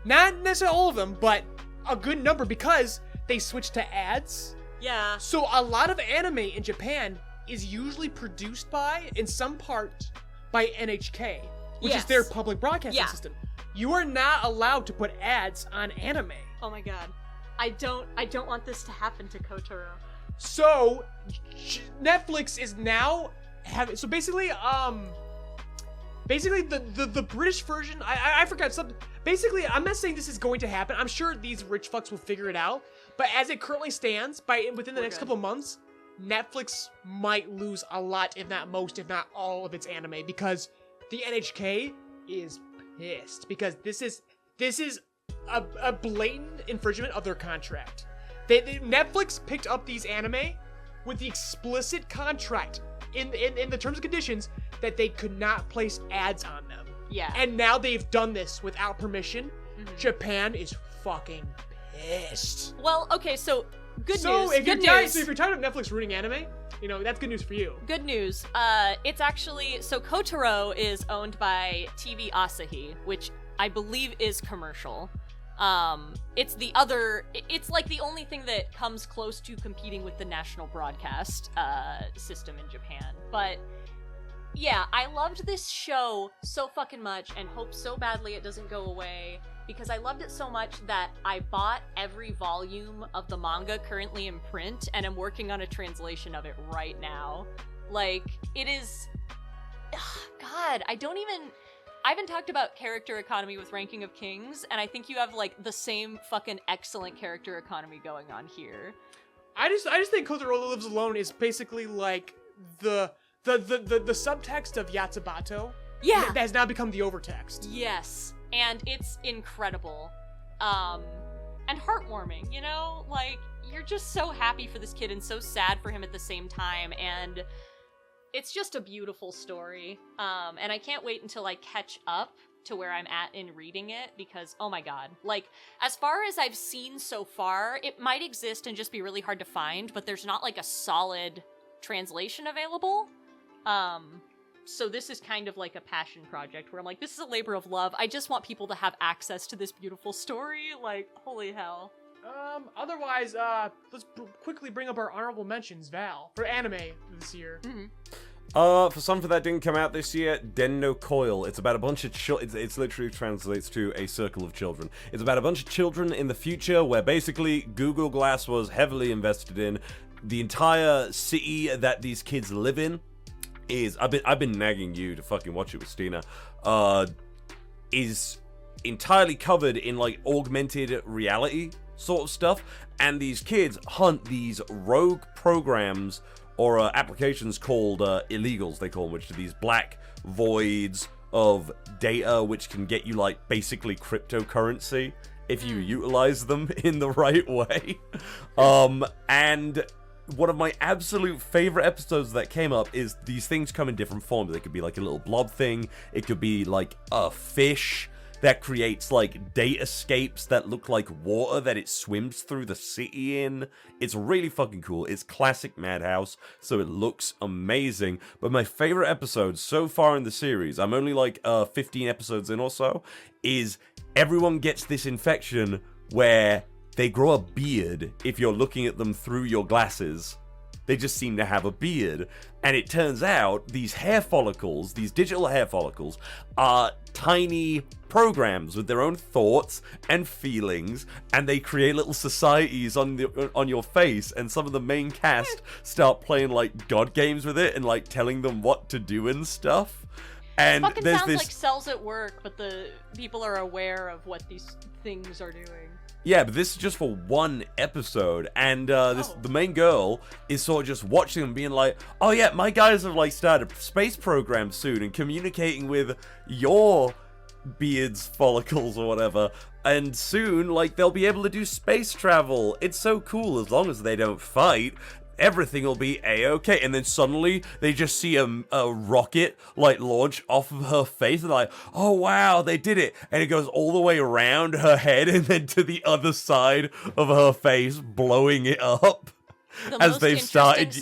Not necessarily all of them, but a good number because they switched to ads. Yeah. So a lot of anime in Japan is usually produced by, in some part, by NHK, which is their public broadcasting system. You are not allowed to put ads on anime. Oh my god. I don't want this to happen to Kotaro. So Netflix is now having, so basically the British version, I forgot something. Basically, I'm not saying this is going to happen. I'm sure these rich fucks will figure it out. But as it currently stands, within the next couple of months, Netflix might lose a lot, if not most, if not all of its anime, because the NHK is pissed, because this is a blatant infringement of their contract. Netflix picked up these anime with the explicit contract in the terms and conditions that they could not place ads on them. Yeah. And now they've done this without permission. Mm-hmm. Japan is fucking pissed. Well, okay, so good news. So if good you're news. so if you're tired of Netflix ruining anime, that's good news for you. Good news. It's actually, so Kotarou is owned by TV Asahi, which I believe is commercial. It's like the only thing that comes close to competing with the national broadcast system in Japan. But yeah, I loved this show so fucking much and hope so badly it doesn't go away, because I loved it so much that I bought every volume of the manga currently in print and am working on a translation of it right now. Like, it is... God, I haven't talked about character economy with Ranking of Kings, and I think you have, like, the same fucking excellent character economy going on here. I just think Kotaro Lives Alone is basically like the subtext of Yatsubato. Yeah. That has now become the overtext. Yes. And it's incredible. And heartwarming, Like, you're just so happy for this kid and so sad for him at the same time, and it's just a beautiful story. And I can't wait until I catch up to where I'm at in reading it, because, oh my god. Like, as far as I've seen so far, it might exist and just be really hard to find, but there's not, like, a solid translation available. So this is kind of like a passion project where I'm like, this is a labor of love. I just want people to have access to this beautiful story. Like, holy hell. Otherwise, let's quickly bring up our honorable mentions, Val, for anime this year. Mm-hmm. For something that didn't come out this year, Den no Coil. It's about a bunch of it's literally translates to a circle of children. It's about a bunch of children in the future where basically Google Glass was heavily invested in. The entire city that these kids live in is, I've been nagging you to fucking watch it with Stina, is entirely covered in, like, augmented reality sort of stuff, and these kids hunt these rogue programs or applications called illegals, they call them, which are these black voids of data which can get you, like, basically cryptocurrency if you utilize them in the right way. And one of my absolute favorite episodes that came up is these things come in different forms. They could be like a little blob thing. It could be like a fish that creates like datascapes that look like water that it swims through the city in. It's really fucking cool. It's classic Madhouse, so it looks amazing. But my favorite episode so far in the series, I'm only like 15 episodes in or so, is everyone gets this infection where they grow a beard if you're looking at them through your glasses. They just seem to have a beard. And it turns out these hair follicles, these digital hair follicles, are tiny programs with their own thoughts and feelings, and they create little societies on your face, and some of the main cast start playing like god games with it and like telling them what to do and stuff. And Fucking there's sounds this like cells at work, but the people are aware of what these things are doing. Yeah, but this is just for one episode, and the main girl is sort of just watching them being like, oh yeah, my guys have like started a space program soon and communicating with your beards, follicles, or whatever, and soon, like, they'll be able to do space travel. It's so cool as long as they don't fight. Everything will be a-okay. And then suddenly they just see a rocket like launch off of her face, and like, oh wow, they did it. And it goes all the way around her head and then to the other side of her face, blowing it up. As they've started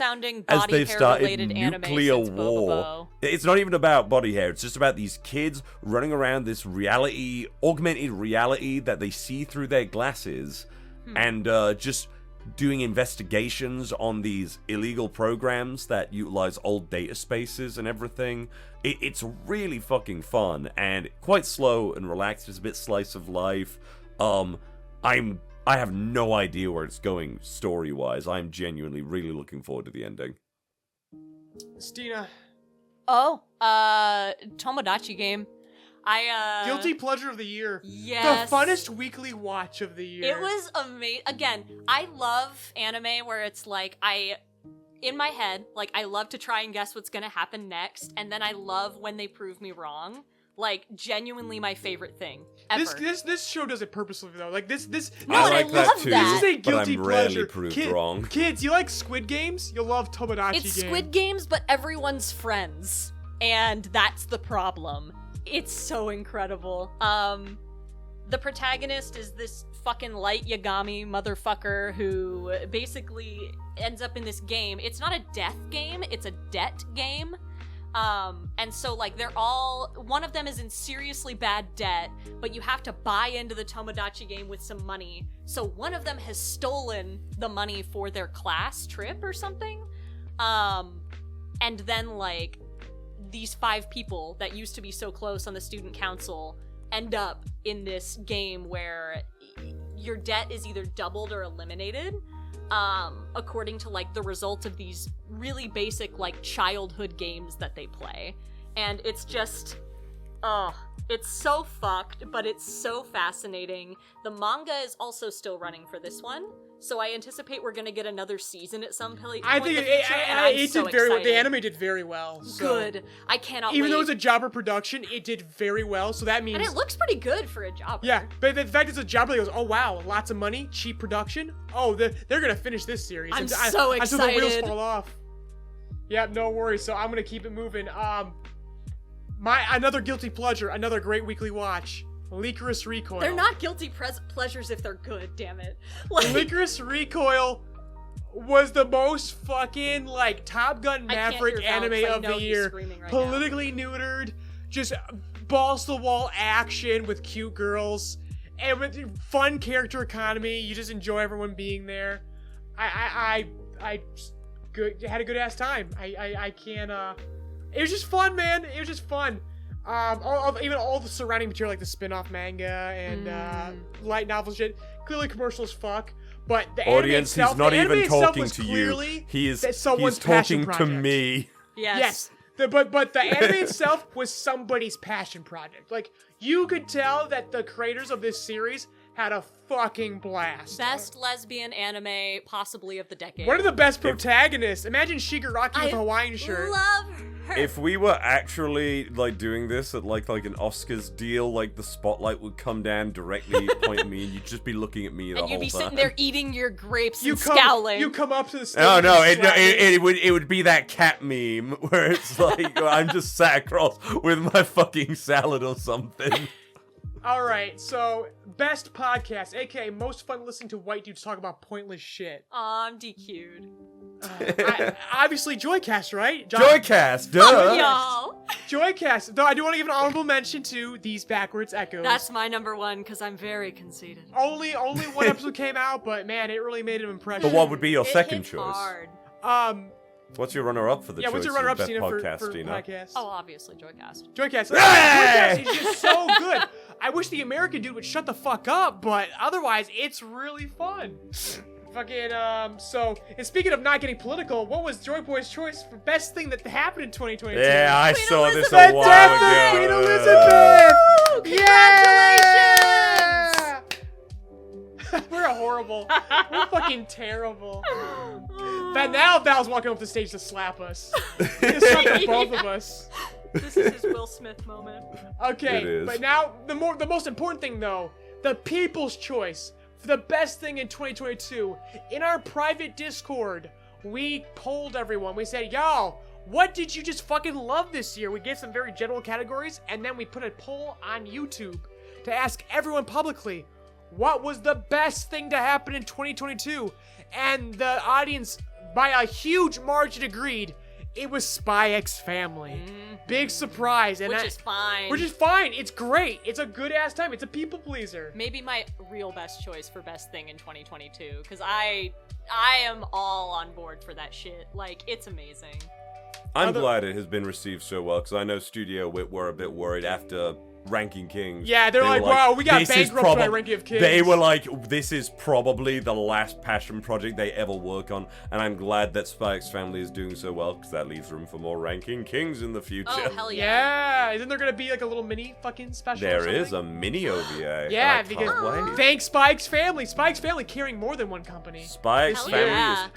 nuclear war. It's not even about body hair. It's just about these kids running around this reality, augmented reality that they see through their glasses, and just doing investigations on these illegal programs that utilize old data spaces and everything. It's really fucking fun and quite slow and relaxed. It's a bit slice of life. I have no idea where it's going story-wise. I'm genuinely really looking forward to the ending. Stina. Oh, Tomodachi game. Guilty pleasure of the year. Yes. The funnest weekly watch of the year. It was amazing. Again, I love anime where it's like, in my head, like, I love to try and guess what's gonna happen next, and then I love when they prove me wrong. Like, genuinely my favorite thing ever. This show does it purposely, though. Like, this No, I and like I that love too, that. This is a but guilty I'm rarely pleasure. proved wrong. Kids, you like Squid Games? You'll love Tomodachi It's Game. Squid Games, but everyone's friends. And that's the problem. It's so incredible. The protagonist is this fucking light Yagami motherfucker who basically ends up in this game. It's not a death game, it's a debt game. And so, like, one of them is in seriously bad debt, but you have to buy into the Tomodachi game with some money. So one of them has stolen the money for their class trip or something. And then, like, these 5 people that used to be so close on the student council end up in this game where your debt is either doubled or eliminated. According to, like, the results of these really basic, like, childhood games that they play. And it's just, it's so fucked, but it's so fascinating. The manga is also still running for this one, so I anticipate we're gonna get another season at some point. I think it did very well. The anime did very well. So. Good. I cannot Even wait. though it was a jobber production, it did very well, so that means... And it looks pretty good for a jobber. Yeah, but the fact it's a jobber that goes, oh wow, lots of money, cheap production. Oh, they're gonna finish this series. I'm so excited. Until the wheels fall off. Yeah, no worries. So I'm gonna keep it moving. Another guilty pleasure, another great weekly watch. Lycoris Recoil. They're not guilty pleasures if they're good, damn it. Like, Lycoris Recoil was the most fucking, like, Top Gun Maverick anime of the year. Right politically neutered, just balls-to-the-wall action with cute girls, and with fun character economy. You just enjoy everyone being there. I had a good-ass time. I can't, it was just fun, man. It was just fun. Even all the surrounding material, like the spin-off manga and light novel shit, clearly commercial as fuck. But the audience, anime itself, he's not even talking to you. He's talking to me. Yes. But the anime itself was somebody's passion project. Like, you could tell that the creators of this series had a fucking blast. Best lesbian anime, possibly of the decade. One of the best protagonists. Imagine Shigaraki with a Hawaiian shirt. Love her. If we were actually, like, doing this at, like an Oscars deal, like, the spotlight would come down directly, point at me, and you'd just be looking at me the whole time. And you'd be sitting there eating your grapes and scowling. You come up to the stage. Oh, no, it would be that cat meme, where it's like, I'm just sat across with my fucking salad or something. Alright, so, best podcast, aka most fun listening to white dudes talk about pointless shit. Aw, I'm DQ'd. Obviously, JoyCast, right? JoyCast, duh. Y'all. JoyCast. Though I do want to give an honorable mention to these backwards echoes. That's my number one because I'm very conceited. only one episode came out, but man, it really made an impression. But what would be your It second hits choice? hard. What's your runner-up for the choice What's your runner-up, best Stina, podcast, for Stina? podcast? Oh, obviously, JoyCast. JoyCast. Hey! JoyCast is just so good. I wish the American dude would shut the fuck up, but otherwise, it's really fun. Fucking, so, and speaking of not getting political, what was JoyBoys' choice for best thing that happened in 2022? Yeah, I Queen saw this Elizabeth! a while Death ago. of Queen Elizabeth! Congratulations! We're horrible. We're fucking terrible. But now Val's walking off the stage to slap us. Just slap the both of us. This is his Will Smith moment. Okay, It is. but now the most important thing though, the people's choice for the best thing in 2022. In our private Discord, we polled everyone. We said, y'all, what did you just fucking love this year? We gave some very general categories, and then we put a poll on YouTube to ask everyone publicly, what was the best thing to happen in 2022? And the audience, by a huge margin, agreed it was Spy X Family. Big surprise. And Which is fine. Which is fine. It's great. It's a good ass time. It's a people pleaser. Maybe my real best choice for best thing in 2022, because I am all on board for that shit. Like, it's amazing. I'm glad it has been received so well, because I know Studio Wit were a bit worried after Ranking Kings. Yeah, they're They like, were wow, we got "This is bankrupted by Ranking of Kings." They were like, this is probably the last passion project they ever work on, and I'm glad that Spy X Family is doing so well, because that leaves room for more Ranking Kings in the future. Oh, hell yeah. Yeah, isn't there gonna be like a little mini fucking special? or There something? is a mini OVA. Yeah, I because can't wait. thanks Spy X Family. Spy X Family carrying more than one company. Spy X Hell Family yeah.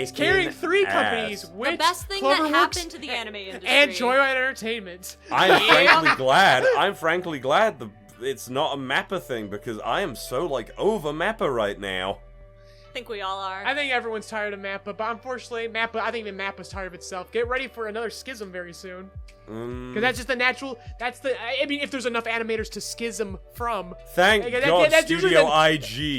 is kicking Carrying 3 ass. companies, which The best thing that happened to the anime industry. and JoyRide Entertainment. I'm frankly glad. I'm frankly glad it's not a Mappa thing, because I am so like over Mappa right now. I think we all are. I think everyone's tired of Mappa, but unfortunately, I think even Mappa's tired of itself. Get ready for another schism very soon. Because that's just the natural, I mean, if there's enough animators to schism from. Thank Like, God that's usually Studio the-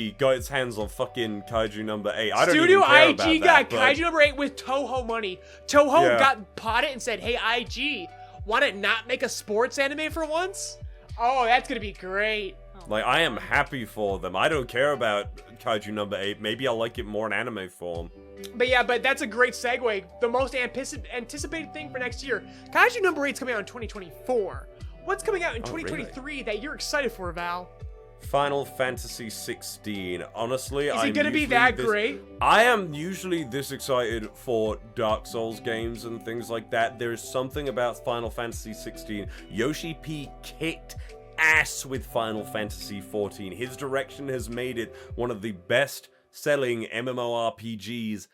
IG got its hands on fucking Kaiju number 8. I don't Studio even care IG about got that, but Kaiju number 8 with Toho money. Toho Yeah. got potted and said, hey, IG, want to not make a sports anime for once? Oh, that's going to be great. like, I am happy for them. I don't care about Kaiju number 8. Maybe I'll like it more in anime form. But yeah, but that's a great segue. The most anticipated thing for next year. Kaiju number 8's coming out in 2024. What's coming out in 2023 that you're excited for, Val? Final Fantasy 16. Honestly, Is it going to be that great? I am usually this excited for Dark Souls games and things like that. There is something about Final Fantasy 16. Yoshi P kicked ass with Final Fantasy 14. His direction has made it one of the best selling MMORPGs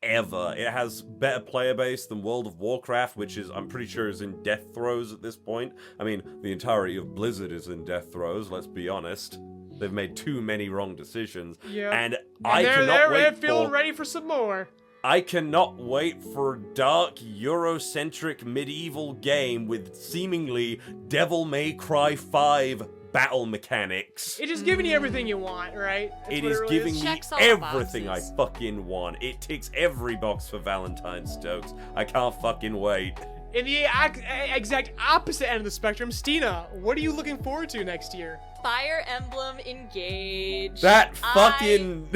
ever. It has better player base than World of Warcraft, which is, I'm pretty sure, is in death throes at this point. I mean, the entirety of Blizzard is in death throes, let's be honest. They've made too many wrong decisions. Yeah. And I cannot they're wait feeling for... ready for some more. I cannot wait for a dark, Eurocentric medieval game with seemingly Devil May Cry 5 battle mechanics. It's just giving you everything you want, right? That's It what is really giving me Checks all the everything I boxes. fucking want. It ticks every box for Valentine Stokes. I can't fucking wait. In the exact opposite end of the spectrum, Stina, what are you looking forward to next year? Fire Emblem Engage. That fucking...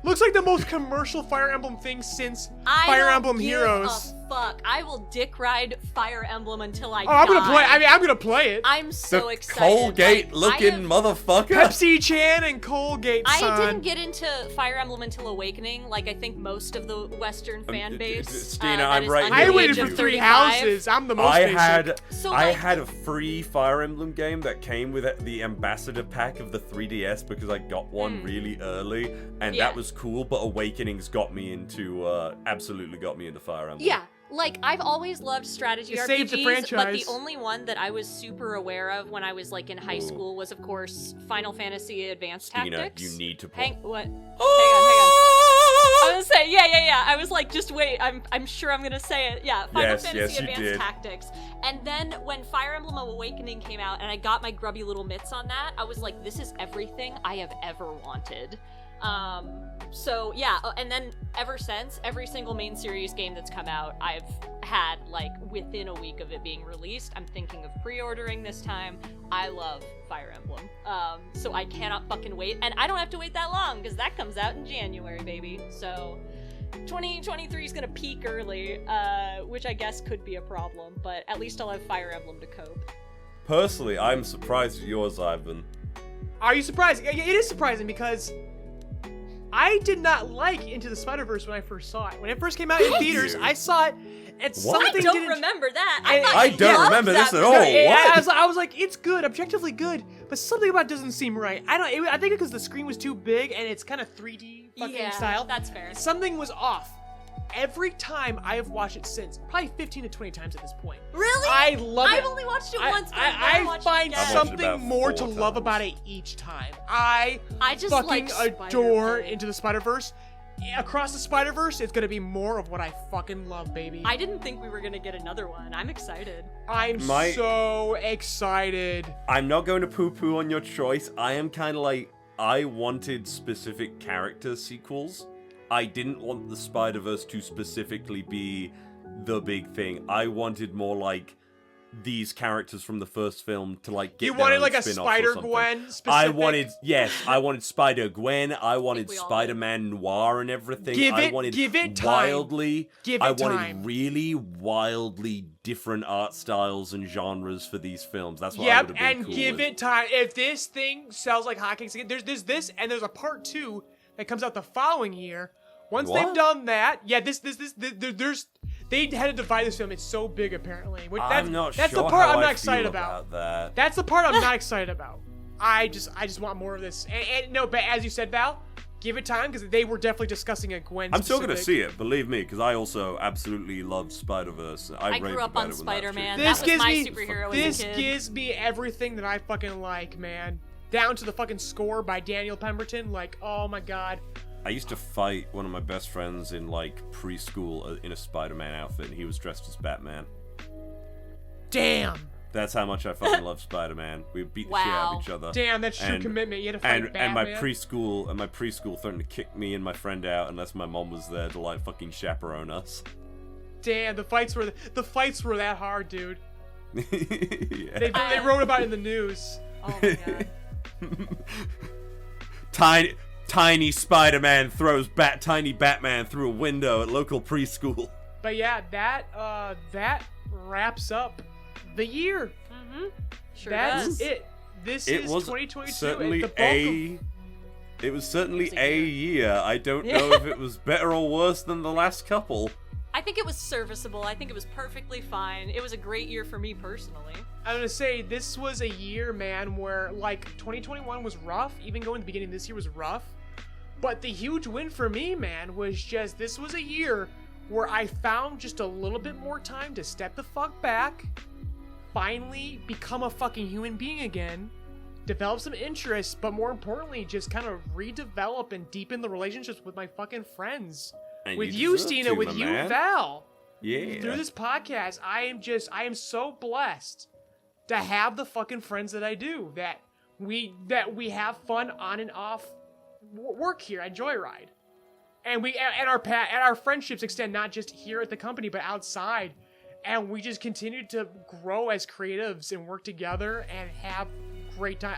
Looks like the most commercial Fire Emblem thing since I Fire don't Emblem give Heroes. a fuck. I will dick ride Fire Emblem until I Oh, die. I'm gonna play. I mean, I'm gonna play it. I'm so the excited. Colgate-looking motherfucker. Pepsi-chan and Colgate. I son. didn't get into Fire Emblem until Awakening, like I think most of the Western fan base. Stina, that I'm is right under I the waited age for of 3 35. houses. I'm the most I basic. had So, I like- had a free Fire Emblem game that came with the ambassador pack of the 3DS because I got one really early, and Yeah. that was cool. But Awakenings got me into absolutely got me into Fire Emblem. Yeah, like I've always loved strategy It RPGs, saved the but the franchise. only one that I was super aware of when I was like in high school was, of course, Final Fantasy Advanced Stina, Tactics. you need to play. What? Hang on. I was gonna say, yeah. I was like, just wait. I'm sure I'm gonna say it. Yeah, Final Yes, Fantasy yes, you Advanced did. Tactics. And then when Fire Emblem Awakening came out, and I got my grubby little mitts on that, I was like, this is everything I have ever wanted. So yeah, and then ever since, every single main series game that's come out, I've had like within a week of it being released. I'm thinking of pre-ordering this time. I love Fire Emblem, so I cannot fucking wait, and I don't have to wait that long because that comes out in January, baby. So 2023 is gonna peak early, which I guess could be a problem, but at least I'll have Fire Emblem to cope. Personally, I'm surprised at yours, Ivan. Are you surprised? It is surprising because I did not like Into the Spider-Verse when I first saw it. When it first came out in theaters, I saw it, and something I don't didn't... remember that. I don't remember this at all. What? I was like, it's good, objectively good, but something about it doesn't seem right. I think because the screen was too big and it's kind of 3D fucking style. That's fair. Something was off. Every time I have watched it since, probably 15 to 20 times at this point. Really? I love it. I've only watched it once, but I find something about more 4 to times. love about it each time. I just fucking like adore Spider-Man. Into the Spider-Verse. Across the Spider-Verse, it's gonna be more of what I fucking love, baby. I didn't think we were gonna get another one. I'm excited. I'm so excited. I'm not going to poo-poo on your choice. I am kind of like, I wanted specific character sequels. I didn't want the Spider-Verse to specifically be the big thing. I wanted more like these characters from the first film to like get You their wanted own like a spin-offs or something. Spider-Gwen specific? I wanted Spider-Gwen, I wanted we all Spider-Man Noir and everything. Give I it wanted time. wildly, Give I it wanted time. really wildly different art styles and genres for these films. That's what I would have been and cool give with. it time. If this thing sells like hotcakes again, there's this, and there's a part 2 that comes out the following year. Once What? they've done that, there's they had to divide this film. It's so big, apparently. I'm not that's sure the part how I'm not I excited feel about. that. That's the part I'm not excited about. I just want more of this. And no, but as you said, Val, give it time because they were definitely discussing a Gwen. I'm still gonna specific. see it, believe me, because I also absolutely love Spider-Verse. I grew up on Spider-Man. That was my superhero as a This kid. gives me everything that I fucking like, man. Down to the fucking score by Daniel Pemberton. Like, oh my god. I used to fight one of my best friends in like preschool in a Spider-Man outfit, and he was dressed as Batman. Damn. That's how much I fucking love Spider-Man. We beat the shit out of each other. Damn, that's true commitment. You had to fight Batman. And my preschool threatened to kick me and my friend out unless my mom was there to like fucking chaperone us. Damn, the fights were that hard, dude. Yeah. They wrote about it in the news. Oh my god. Tiny Spider-Man throws tiny Batman through a window at local preschool. But yeah, that wraps up the year. Mm-hmm. Sure That's does. it. This is 2022. Certainly the bulk it was certainly It's a a year. I don't know if it was better or worse than the last couple. I think it was serviceable. I think it was perfectly fine. It was a great year for me personally. I'm gonna say this was a year, man, where like 2021 was rough. Even going to the beginning of this year was rough. But the huge win for me, man, was just this was a year where I found just a little bit more time to step the fuck back, finally become a fucking human being again, develop some interests, but more importantly, just kind of redevelop and deepen the relationships with my fucking friends. And With you you, deserve Stina, to, with my you, man. Val. Yeah. Through this podcast, I am so blessed to have the fucking friends that I do, that we have fun on and off work here at JoyRide. And our friendships extend not just here at the company, but outside. And we just continue to grow as creatives and work together and have great time.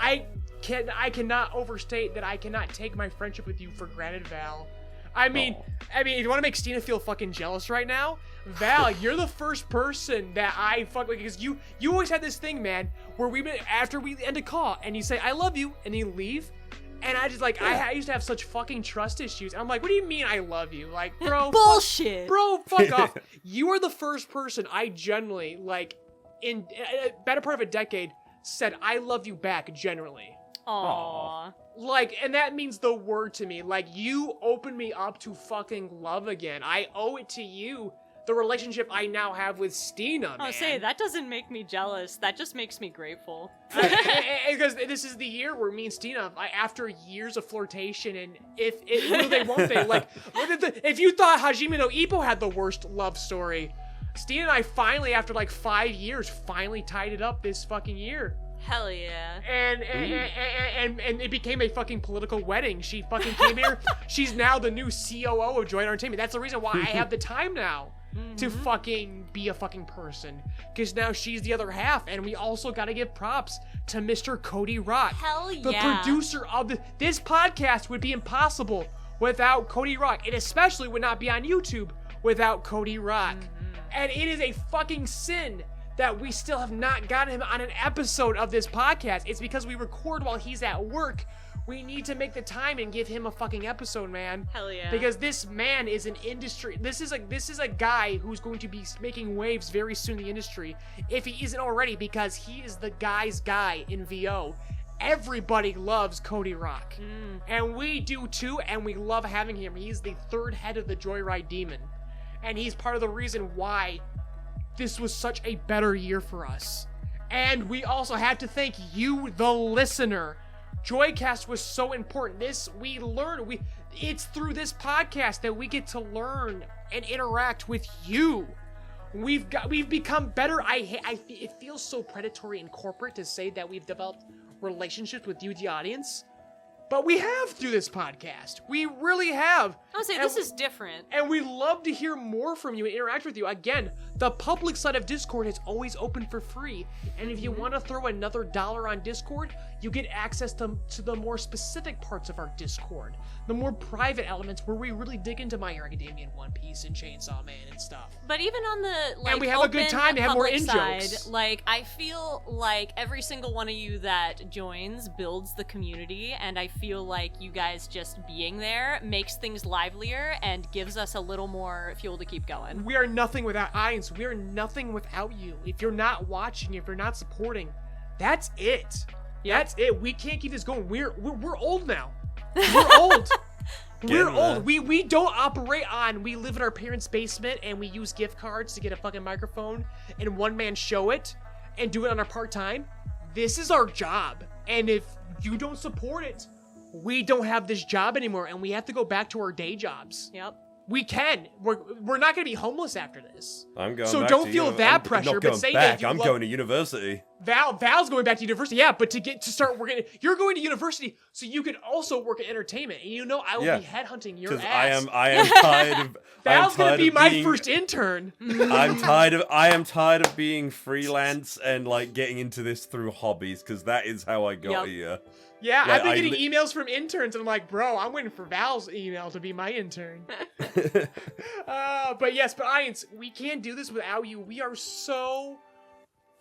I cannot overstate that I cannot take my friendship with you for granted, Val. I mean, if you want to make Stina feel fucking jealous right now, Val, you're the first person that I fuck with, because you always had this thing, man, where after we end a call and you say I love you and you leave, and I just like I used to have such fucking trust issues. I'm like, what do you mean I love you? Like, bro, Bullshit. fuck off. You are the first person I generally like in a better part of a decade said I love you back generally. Aww. Like, and that means the word to me. Like, you opened me up to fucking love again. I owe it to you, the relationship I now have with Stina, man. Oh, say, that doesn't make me jealous. That just makes me grateful. Because this is the year where me and Stina, after years of flirtation, and will they, won't they? Like, if you thought Hajime no Ippo had the worst love story, Stina and I finally, after like 5 years, finally tied it up this fucking year. Hell yeah. And it became a fucking political wedding. She fucking came here. She's now the new COO of Joy Entertainment. That's the reason why I have the time now to fucking be a fucking person. Because now she's the other half. And we also got to give props to Mr. Cody Rock. Hell The yeah. producer of this podcast would be impossible without Cody Rock. It especially would not be on YouTube without Cody Rock. And it is a fucking sin that we still have not gotten him on an episode of this podcast. It's because we record while he's at work. We need to make the time and give him a fucking episode, man. Hell yeah. Because this man is an industry. This is a guy who's going to be making waves very soon in the industry, if he isn't already, because he is the guy's guy in VO. Everybody loves Cody Rock. And we do too, and we love having him. He's the third head of the JoyRide Demon. And he's part of the reason why this was such a better year for us. And we also had to thank you, the listener. JoyCast was so important. It's through this podcast that we get to learn and interact with you. We've become better. It feels so predatory and corporate to say that we've developed relationships with you, the audience. But we have through this podcast. We really have. I would say this is different. And we love to hear more from you and interact with you. Again, the public side of Discord is always open for free. And if you want to throw another $1 on Discord, you get access to the more specific parts of our Discord. The more private elements where we really dig into My Hero Academia and One Piece and Chainsaw Man and stuff. But even on the and we have a good time to have more in-jokes. I feel like every single one of you that joins builds the community, and I feel like you guys just being there makes things livelier and gives us a little more fuel to keep going. We are nothing without audience. We are nothing without you. If you're not watching, if you're not supporting, that's it. Yep. That's it. We can't keep this going. We're old now. We're old. We're old. We don't operate on. We live in our parents' basement and we use gift cards to get a fucking microphone and one man show it and do it on our part time. This is our job. And if you don't support it, we don't have this job anymore and we have to go back to our day jobs. Yep. We can. We're not going to be homeless after this. I'm going so back don't to feel uni- that I'm pressure. Not but going say back. that I'm going to university. Val's going back to university. Yeah, but to start working, you're going to university so you can also work in entertainment. And I will be headhunting your ass. I am tired of. Val's going to be my first intern. I am tired of being freelance and like getting into this through hobbies because that is how I got here. Yeah, I've been getting emails from interns, and I'm like, bro, I'm waiting for Val's email to be my intern. But audience, we can't do this without you. We are so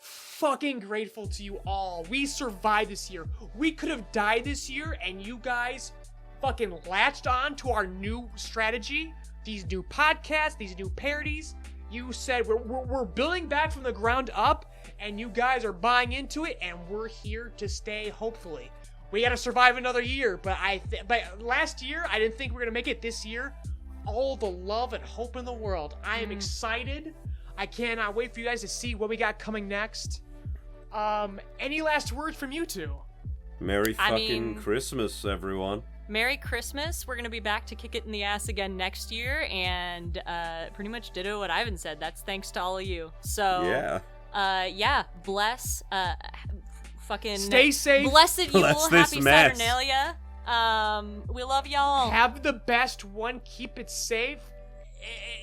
fucking grateful to you all. We survived this year. We could have died this year, and you guys fucking latched on to our new strategy, these new podcasts, these new parodies. You said we're building back from the ground up, and you guys are buying into it, and we're here to stay, hopefully. We gotta survive another year, but last year, I didn't think we were gonna make it. This year, all the love and hope in the world. I am excited. I cannot wait for you guys to see what we got coming next. Any last words from you two? Merry fucking Christmas, everyone. Merry Christmas. We're going to be back to kick it in the ass again next year, and pretty much ditto what Ivan said. That's thanks to all of you. So, bless, fucking... Stay safe. Blessed Yule, happy mess. Saturnalia. We love y'all. Have the best one. Keep it safe.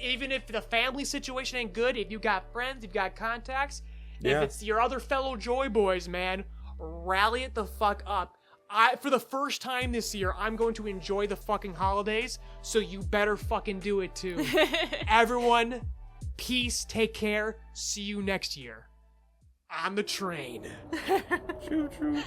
Even if the family situation ain't good, if you got friends, you've got contacts, if it's your other fellow JoyBoys, man, rally it the fuck up. For the first time this year, I'm going to enjoy the fucking holidays, so you better fucking do it too. Everyone, peace, take care, see you next year. On the train. Choo-choo.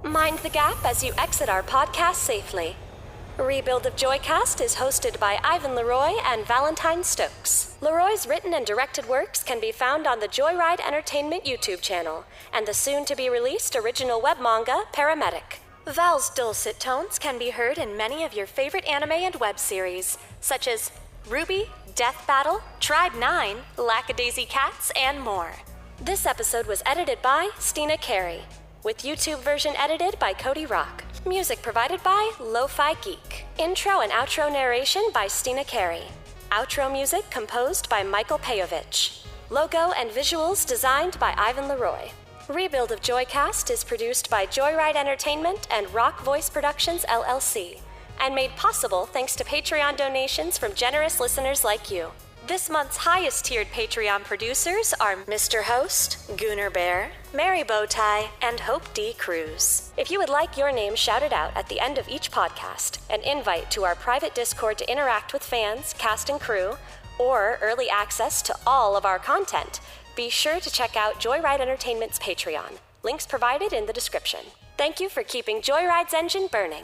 Mind the gap as you exit our podcast safely. Rebuild of JoyCast is hosted by Ivan LeRoy and Valentine Stokes. LeRoy's written and directed works can be found on the JoyRide Entertainment YouTube channel and the soon-to-be-released original web manga, Paramedic. Val's dulcet tones can be heard in many of your favorite anime and web series, such as Ruby, Death Battle, Tribe 9, Lackadaisy Cats, and more. This episode was edited by Stina Carey, with YouTube version edited by Cody Rock. Music provided by Lo-Fi Geek. Intro and outro narration by Stina Carey. Outro music composed by Michael Pejovich. Logo and visuals designed by Ivan LeRoy. Rebuild of JoyCast is produced by JoyRide Entertainment and Rock Voice Productions LLC, and made possible thanks to Patreon donations from generous listeners like you. This month's highest tiered Patreon producers are Mr. Host, Gooner Bear, Mary Bowtie, and Hope D. Cruz. If you would like your name shouted out at the end of each podcast, an invite to our private Discord to interact with fans, cast, and crew, or early access to all of our content, be sure to check out JoyRide Entertainment's Patreon. Links provided in the description. Thank you for keeping JoyRide's engine burning.